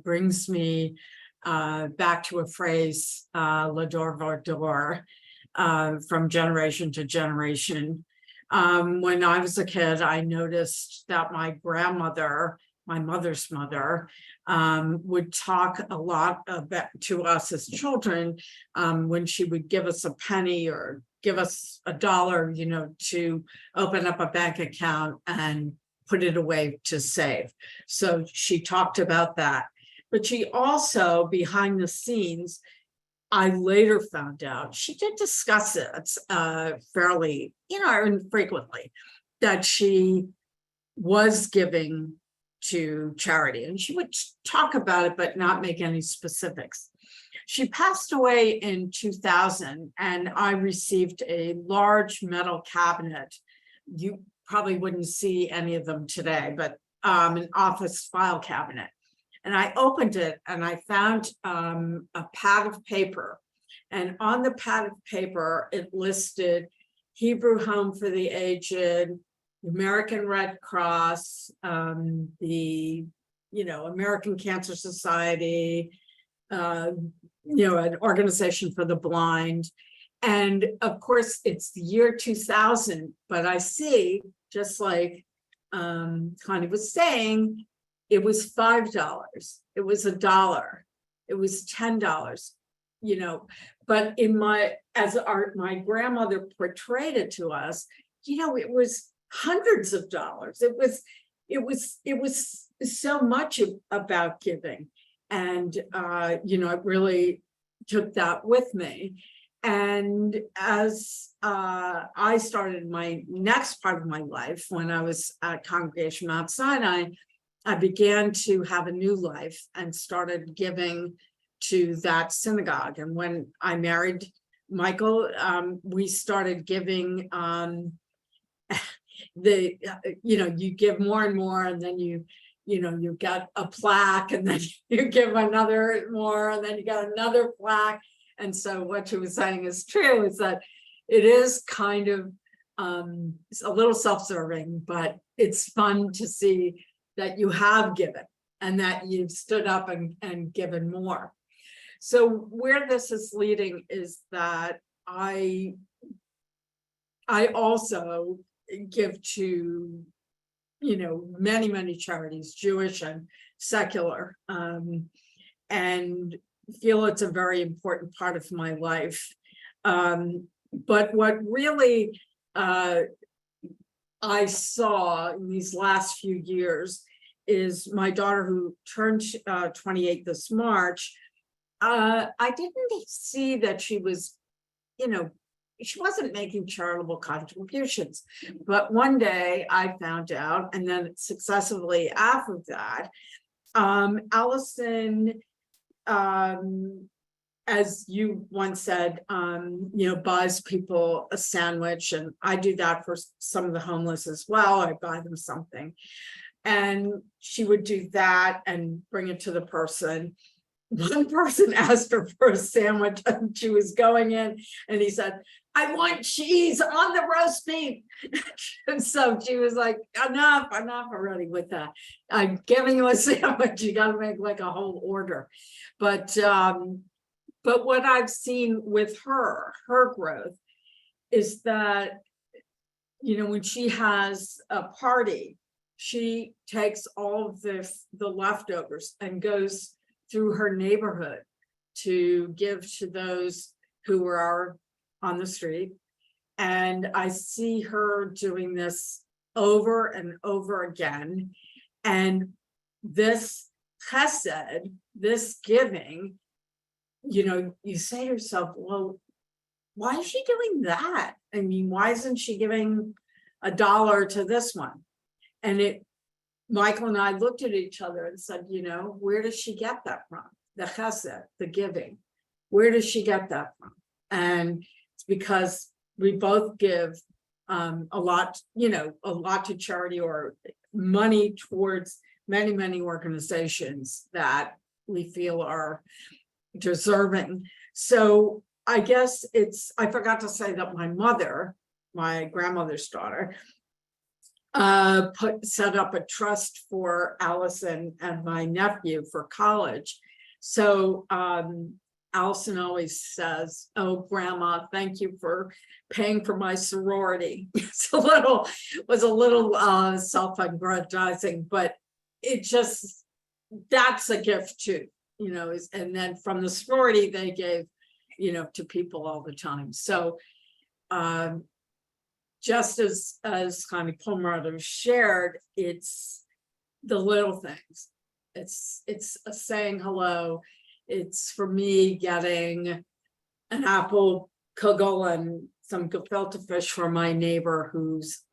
brings me back to a phrase, le dor var dor, from generation to generation. When I was a kid, I noticed that my grandmother, my mother's mother, would talk a lot about to us as children when she would give us a penny or give us $1, you know, to open up a bank account and put it away to save. So she talked about that. But she also, behind the scenes, I later found out, she did discuss it fairly, you know, infrequently, that she was giving to charity, and she would talk about it, but not make any specifics. She passed away in 2000, and I received a large metal cabinet. You probably wouldn't see any of them today, but an office file cabinet. And I opened it and I found a pad of paper. And on the pad of paper, it listed Hebrew Home for the Aged, American Red Cross, the, you know, American Cancer Society, you know, an organization for the blind. And of course, it's the year 2000, but I see, just like Connie was saying, it was $5, it was $1, it was $10, you know, but in my grandmother portrayed it to us, you know, it was hundreds of dollars. It was so much about giving. And, you know, it really took that with me. And as I started my next part of my life, when I was at Congregation Mount Sinai, I began to have a new life and started giving to that synagogue. And when I married Michael, we started giving you know, you give more and more, and then you know, you got a plaque, and then you give another more, and then you got another plaque. And so what you were saying is true, is that it is kind of it's a little self-serving, but it's fun to see that you have given and that you've stood up and given more. So where this is leading is that I also give to, you know, many charities, Jewish and secular, and feel it's a very important part of my life. But what really I saw in these last few years is my daughter, who turned 28 this March. I didn't see that she was, you know, she wasn't making charitable contributions. But one day I found out, and then successively after that, Allison, as you once said, you know, buys people a sandwich, and I do that for some of the homeless as well. I buy them something, and she would do that and bring it to the person. One person asked her for a sandwich, and she was going in, and he said, "I want cheese on the roast beef." And so she was like, enough already with that. I'm giving you a sandwich. You got to make like a whole order. But what I've seen with her growth is that, you know, when she has a party, she takes all of the leftovers and goes through her neighborhood to give to those who are on the street. And I see her doing this over and over again. And this chesed, this giving, you know, you say to yourself, well, why is she doing that? I mean, why isn't she giving $1 to this one? And Michael and I looked at each other and said, you know, where does she get that from? The chesed, the giving. Where does she get that from? And it's because we both give a lot, you know, a lot to charity or money towards many organizations that we feel are deserving. So I guess I forgot to say that my mother, my grandmother's daughter, set up a trust for Allison and my nephew for college. So Allison always says, "Oh, Grandma, thank you for paying for my sorority." Was a little self-aggrandizing, but it just, that's a gift too, you know. And then from the sorority they gave, you know, to people all the time. So just as Chanie Perelmuter shared, it's the little things. It's a saying hello. It's for me getting an apple kugel and some gefilte fish for my neighbor who's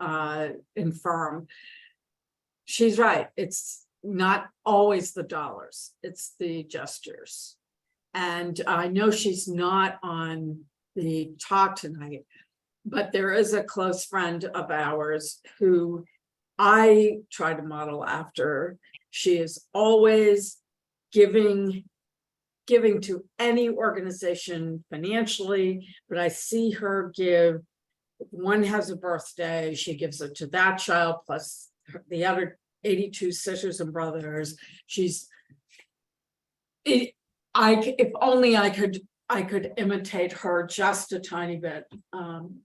infirm. She's right. It's not always the dollars, it's the gestures. And I know she's not on the talk tonight, but there is a close friend of ours who I try to model after. She is always giving to any organization financially, but I see her give. If one has a birthday, she gives it to that child plus the other 82 sisters and brothers. If only I could imitate her just a tiny bit.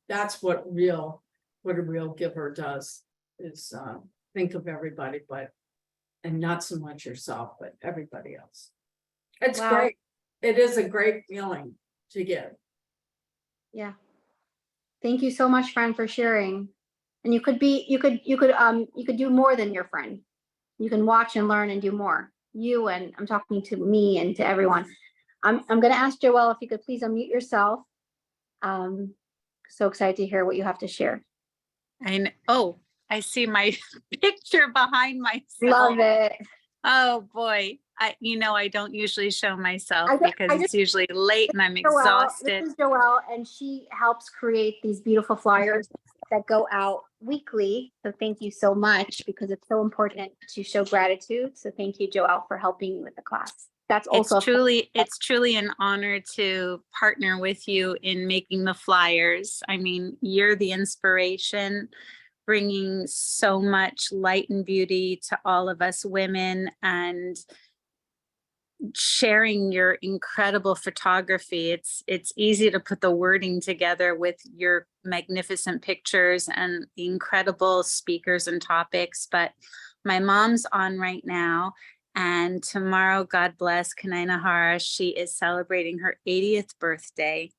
That's what a real giver does, is think of everybody, and not so much yourself, but everybody else. It's Wow. great. It is a great feeling to give. Yeah. Thank you so much, friend, for sharing. And you could do more than your friend. You can watch and learn and do more. You, and I'm talking to me and to everyone. I'm going to ask Joelle if you could please unmute yourself. So excited to hear what you have to share. Oh, I see my picture behind myself. Love it. Oh boy. I don't usually show myself I because it's just- usually late and I'm This exhausted. is Joelle, and she helps create these beautiful flyers that go out weekly. So thank you so much, because it's so important to show gratitude. So thank you, Joelle, for helping with the class. That's also It's truly an honor to partner with you in making the flyers. I mean, you're the inspiration, bringing so much light and beauty to all of us women, and sharing your incredible photography. It's easy to put the wording together with your magnificent pictures and the incredible speakers and topics. But my mom's on right now, and tomorrow, God bless Kanai Nahara, she is celebrating her 80th birthday.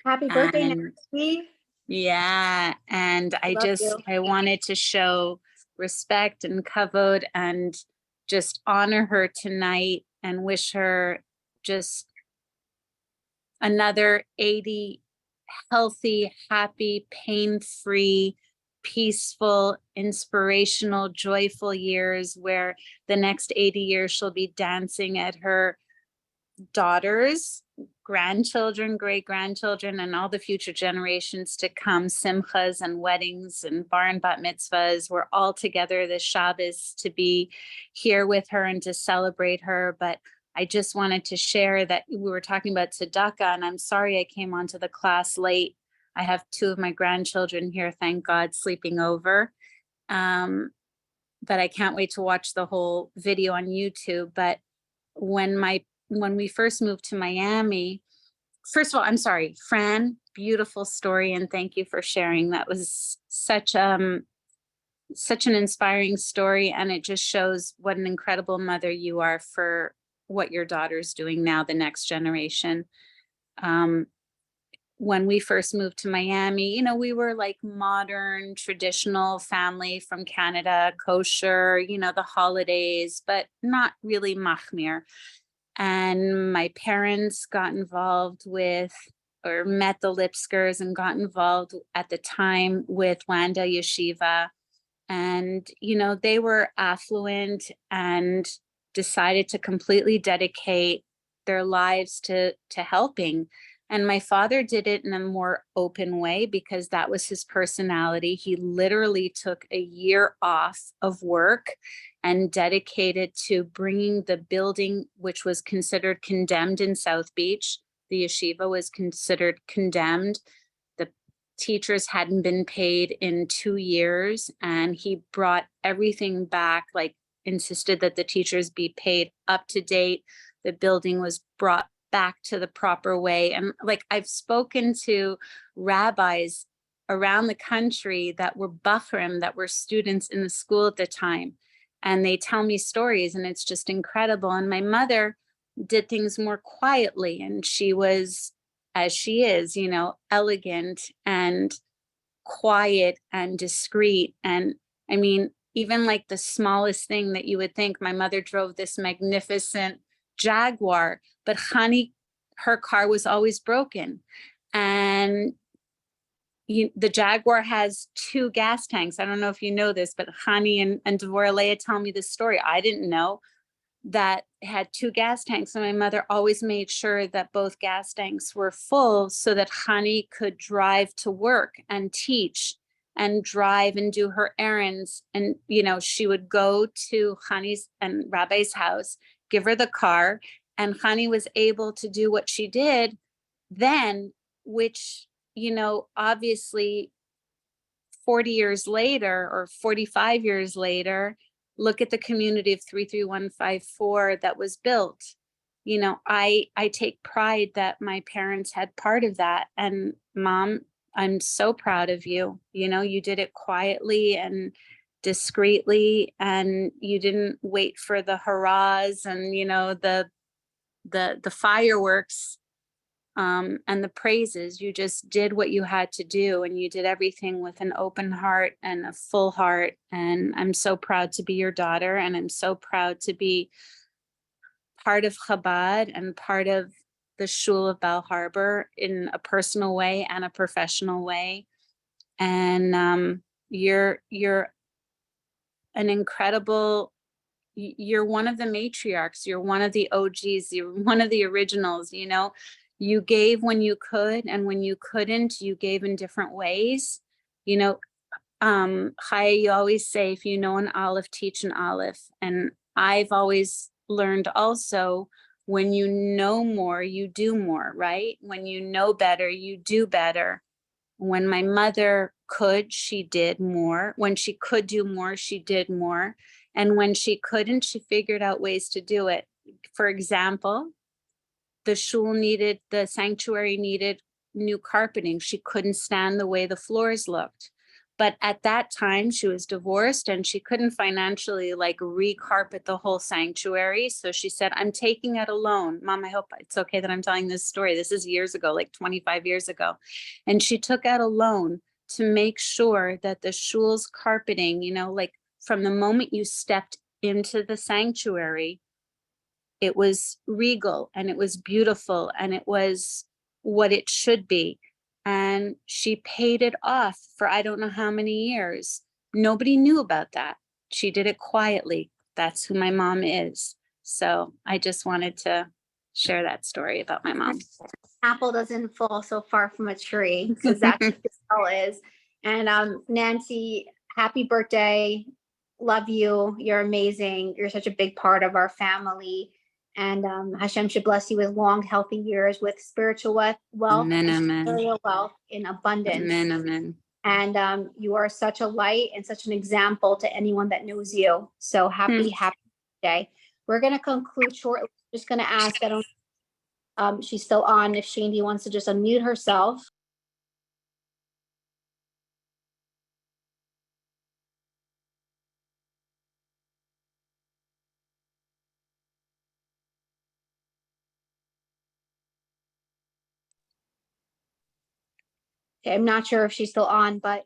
happy birthday, And- Nancy. Yeah, and I Love you. wanted to show respect and kavod and just honor her tonight and wish her just another 80 healthy, happy, pain-free, peaceful, inspirational, joyful years, where the next 80 years she'll be dancing at her daughters, grandchildren, great-grandchildren, and all the future generations to come, simchas and weddings and bar and bat mitzvahs. We're all together this Shabbos to be here with her and to celebrate her. But I just wanted to share that we were talking about tzedakah, and I'm sorry I came onto the class late. I have 2 of my grandchildren here, thank God, sleeping over. But I can't wait to watch the whole video on YouTube. But when we first moved to Miami, first of all, I'm sorry, Fran, beautiful story, and thank you for sharing. That was such an inspiring story, and it just shows what an incredible mother you are for what your daughter's doing now, the next generation. When we first moved to Miami, we were like modern, traditional family from Canada, kosher, the holidays, but not really machmir. And my parents got involved with, or met the Lipskers and got involved at the time with Wanda Yeshiva. And, they were affluent and decided to completely dedicate their lives to helping. And my father did it in a more open way because that was his personality. He literally took a year off of work and dedicated to bringing the building, which was considered condemned in South Beach. The yeshiva was considered condemned. teachers hadn't been paid in 2 years, and he brought everything back, like insisted that the teachers be paid up to date. The building was brought back to the proper way. And like, I've spoken to rabbis around the country that were Bachrim, that were students in the school at the time, and they tell me stories, and it's just incredible. And my mother did things more quietly, and she was, as she is, you know, elegant and quiet and discreet. And I mean, even like the smallest thing that you would think, my mother drove this magnificent Jaguar, but Chanie, her car was always broken. And the Jaguar has 2 gas tanks. I don't know if you know this, but Chanie and Devorah Leah tell me this story. I didn't know that had 2 gas tanks. And my mother always made sure that both gas tanks were full so that Chanie could drive to work and teach and drive and do her errands. And, you know, she would go to Chanie's and Rabbi's house, give her the car, and Chanie was able to do what she did then, which, you know, obviously 40 years later or 45 years later, look at the community of 33154 that was built. You know, I take pride that my parents had part of that. And Mom, I'm so proud of you. You know, you did it quietly and discreetly, and you didn't wait for the hurrahs and, you know, the fireworks and the praises. You just did what you had to do, and you did everything with an open heart and a full heart. And I'm so proud to be your daughter, and I'm so proud to be part of Chabad and part of the Shul of Bal Harbor in a personal way and a professional way. And you're an incredible, you're one of the matriarchs, you're one of the OGs, you're one of the originals. You know, you gave when you could, and when you couldn't, you gave in different ways. You know, Chaya, you always say, if you know an Aleph, teach an Aleph. And I've always learned also, when you know more, you do more, right? When you know better, you do better. When my mother could, she did more. When she could do more, she did more. And when she couldn't, she figured out ways to do it. For example, the sanctuary needed new carpeting. She couldn't stand the way the floors looked. But at that time, she was divorced and she couldn't financially like recarpet the whole sanctuary. So she said, I'm taking out a loan. Mom, I hope it's okay that I'm telling this story. This is years ago, like 25 years ago. And she took out a loan to make sure that the shul's carpeting, you know, like from the moment you stepped into the sanctuary, it was regal and it was beautiful and it was what it should be. And she paid it off for I don't know how many years. Nobody knew about that. She did it quietly. That's who my mom is. So I just wanted to share that story about my mom. Apple doesn't fall so far from a tree, because that's what this all is. And Nancy, happy birthday. Love you. You're amazing. You're such a big part of our family. And Hashem should bless you with long, healthy years with spiritual wealth, Amen, and amen. material wealth in abundance. Amen, amen. And you are such a light and such an example to anyone that knows you. So happy day. We're going to conclude shortly. Just going to ask, I don't, she's still on, if Shandy wants to just unmute herself. I'm not sure if she's still on, but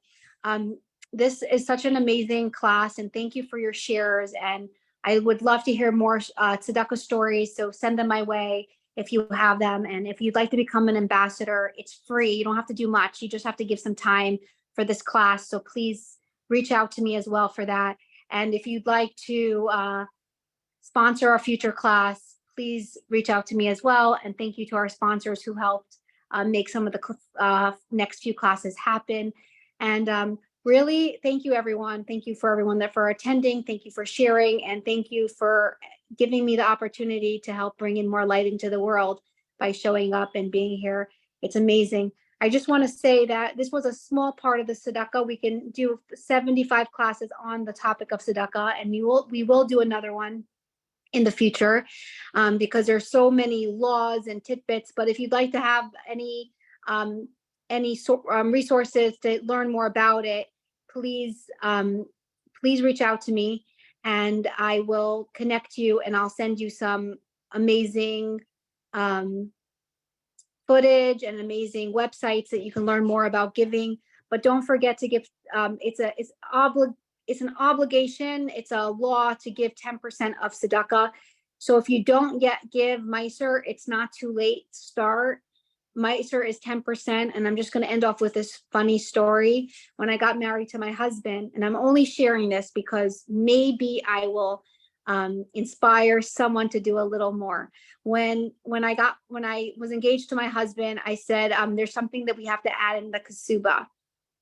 this is such an amazing class, and thank you for your shares. And I would love to hear more tzedakah stories, so send them my way if you have them. And if you'd like to become an ambassador, it's free. You don't have to do much. You just have to give some time for this class. So please reach out to me as well for that. And if you'd like to sponsor our future class, please reach out to me as well. And thank you to our sponsors who helped make some of the next few classes happen. And really, thank you, everyone. Thank you for everyone for attending. Thank you for sharing. And thank you for giving me the opportunity to help bring in more light into the world by showing up and being here. It's amazing. I just want to say that this was a small part of the tzedakah. We can do 75 classes on the topic of tzedakah, and we will do another one in the future, because there's so many laws and tidbits. But if you'd like to have any resources to learn more about it, please reach out to me, and I will connect you, and I'll send you some amazing footage and amazing websites that you can learn more about giving. But don't forget to give. It's an obligation. It's a law to give 10% of tzedakah. So if you don't yet give Meiser, it's not too late to start. Meiser is 10%. And I'm just going to end off with this funny story. When I got married to my husband, and I'm only sharing this because maybe I will inspire someone to do a little more. When I was engaged to my husband, I said, there's something that we have to add in the kasuba.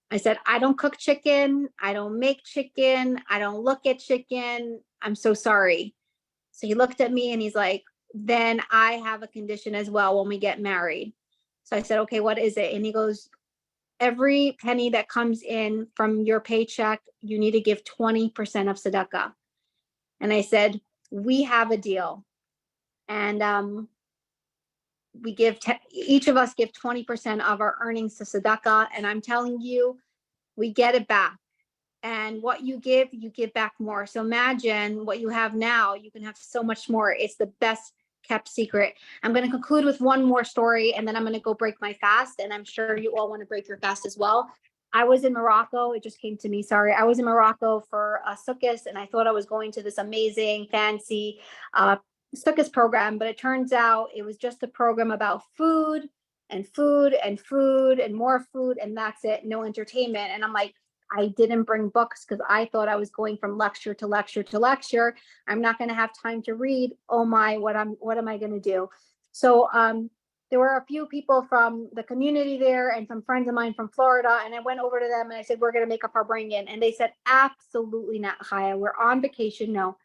I said, I don't cook chicken. I don't make chicken. I don't look at chicken. I'm so sorry. So he looked at me and he's like, then I have a condition as well when we get married. So I said, okay, what is it? And he goes, every penny that comes in from your paycheck, you need to give 20% of tzedakah. And I said, we have a deal. And we give each of us give 20% of our earnings to tzedakah, and I'm telling you, we get it back. And what you give back more. So imagine what you have now, you can have so much more. It's the best kept secret. I'm going to conclude with one more story, and then I'm going to go break my fast, and I'm sure you all want to break your fast as well. I was in Morocco. It just came to me. Sorry. I was in Morocco for a Sukkot, and I thought I was going to this amazing, fancy Sukkot program, but it turns out it was just a program about food and food and food and more food, and that's it. No entertainment. And I'm like, I didn't bring books because I thought I was going from lecture to lecture to lecture. I'm not going to have time to read. Oh my, what am I going to do? So there were a few people from the community there and some friends of mine from Florida, and I went over to them and I said, we're going to make up our bring-in, and they said, absolutely not, Chaya. We're on vacation. No.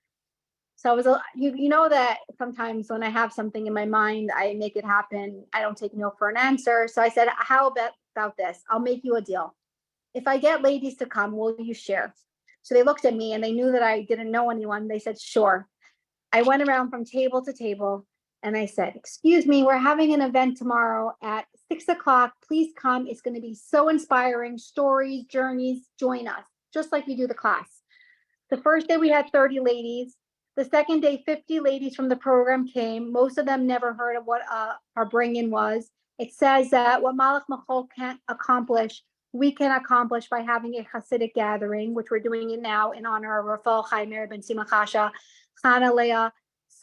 So I was, you know that sometimes when I have something in my mind, I make it happen. I don't take no for an answer. So I said, how about this? I'll make you a deal. If I get ladies to come, will you share? So they looked at me and they knew that I didn't know anyone. They said, sure. I went around from table to table and I said, excuse me, we're having an event tomorrow at 6 o'clock. Please come. It's going to be so inspiring. Stories, journeys, join us, just like we do the class. The first day we had 30 ladies. The second day, 50 ladies from the program came. Most of them never heard of what our bring-in was. It says that what Malach Machol can't accomplish, we can accomplish by having a Hasidic gathering, which we're doing it now in honor of Rafael Chaim Meir ben Simachasha, Chana Leah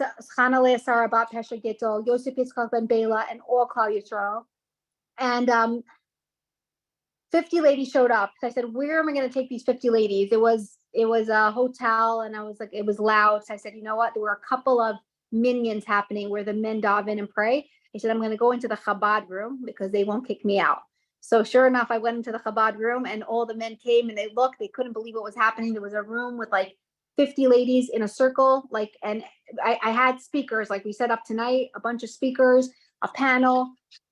Sarabat Pesha Gittel, Yosef Yitzchak ben Bela, and all Klal Yisrael. And 50 ladies showed up. So I said, where am I going to take these 50 ladies? It was a hotel, and I was like, it was loud. So I said, you know what? There were a couple of minions happening where the men daven and pray. I said, I'm going to go into the Chabad room because they won't kick me out. So sure enough, I went into the Chabad room and all the men came and they looked, they couldn't believe what was happening. There was a room with like 50 ladies in a circle, like, and I had speakers, like we set up tonight, a bunch of speakers, a panel.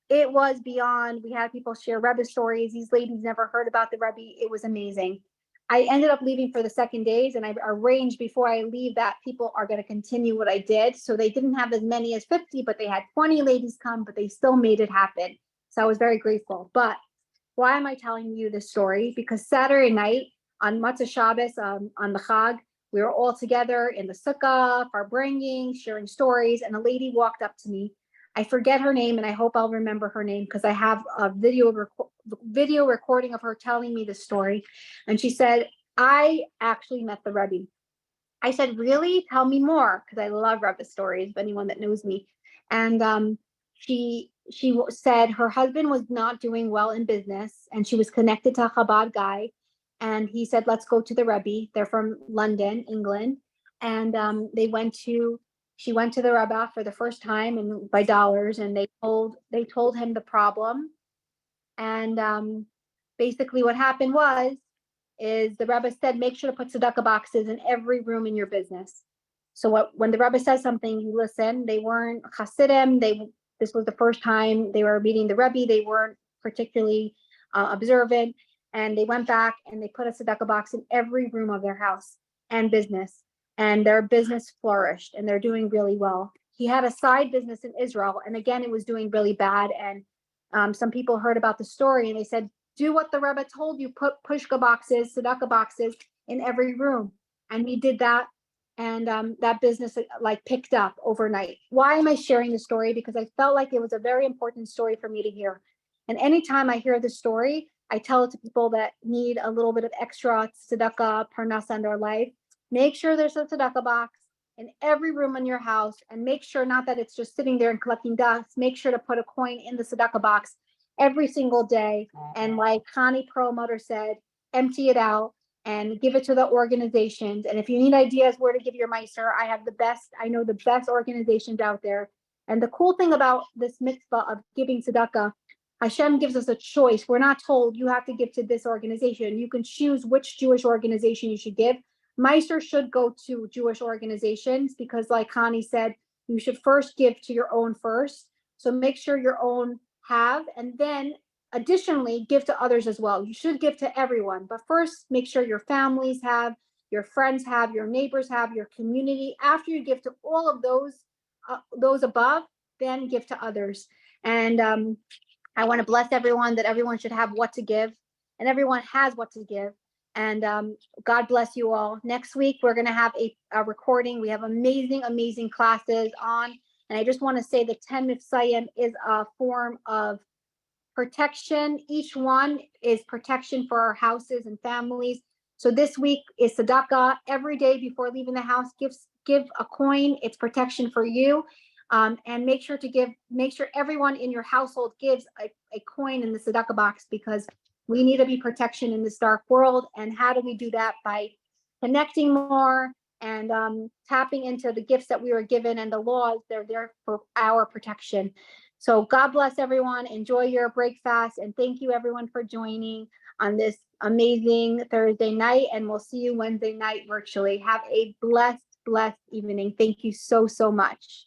It was beyond. We had people share Rebbe stories. These ladies never heard about the Rebbe. It was amazing. I ended up leaving for the second days, and I arranged before I leave that people are going to continue what I did. So they didn't have as many as 50, but they had 20 ladies come, but they still made it happen. So I was very grateful. But why am I telling you this story? Because Saturday night on Matzah Shabbos, on the Chag, we were all together in the sukkah, for bringing, sharing stories, and a lady walked up to me. I forget her name, and I hope I'll remember her name because I have a video recording of her telling me the story. And she said, I actually met the Rebbe. I said, really? Tell me more, because I love Rebbe stories, if anyone that knows me. And she said her husband was not doing well in business, and she was connected to a Chabad guy. And he said, let's go to the Rebbe. They're from London, England. And she went to the Rebbe for the first time and by dollars, and they told him the problem. And basically what happened is the Rebbe said, make sure to put tzedakah boxes in every room in your business. So when the Rebbe says something, you listen. They weren't Hasidim. This was the first time they were meeting the Rebbe. They weren't particularly observant. And they went back and they put a tzedakah box in every room of their house and business. And their business flourished and they're doing really well. He had a side business in Israel. And again, it was doing really bad. And some people heard about the story and they said, do what the Rebbe told you, put pushka boxes, tzedakah boxes in every room. And we did that. And that business like picked up overnight. Why am I sharing the story? Because I felt like it was a very important story for me to hear. And anytime I hear the story, I tell it to people that need a little bit of extra tzedakah, parnasa in their life. Make sure there's a tzedakah box in every room in your house, and make sure not that it's just sitting there and collecting dust. Make sure to put a coin in the tzedakah box every single day. And like Chanie Perelmuter said, empty it out and give it to the organizations. And if you need ideas where to give your meiser, I know the best organizations out there. And the cool thing about this mitzvah of giving tzedakah, Hashem gives us a choice. We're not told you have to give to this organization. You can choose which Jewish organization you should give. Meiser should go to Jewish organizations because like Chanie said, you should first give to your own first. So make sure your own have, and then additionally give to others as well. You should give to everyone, but first make sure your families have, your friends have, your neighbors have, your community. After you give to all of those above, then give to others. And I want to bless everyone that everyone should have what to give, and everyone has what to give. And God bless you all. Next week, we're going to have a recording. We have amazing, amazing classes on. And I just want to say the 10 Mifsayim is a form of protection. Each one is protection for our houses and families. So this week is tzedakah. Every day before leaving the house, give a coin. It's protection for you. And make sure everyone in your household gives a coin in the tzedakah box, because we need to be protection in this dark world. And how do we do that? By connecting more and tapping into the gifts that we were given and the laws. They're there for our protection. So God bless everyone. Enjoy your break fast. And thank you everyone for joining on this amazing Thursday night. And we'll see you Wednesday night virtually. Have a blessed evening. Thank you so, so much.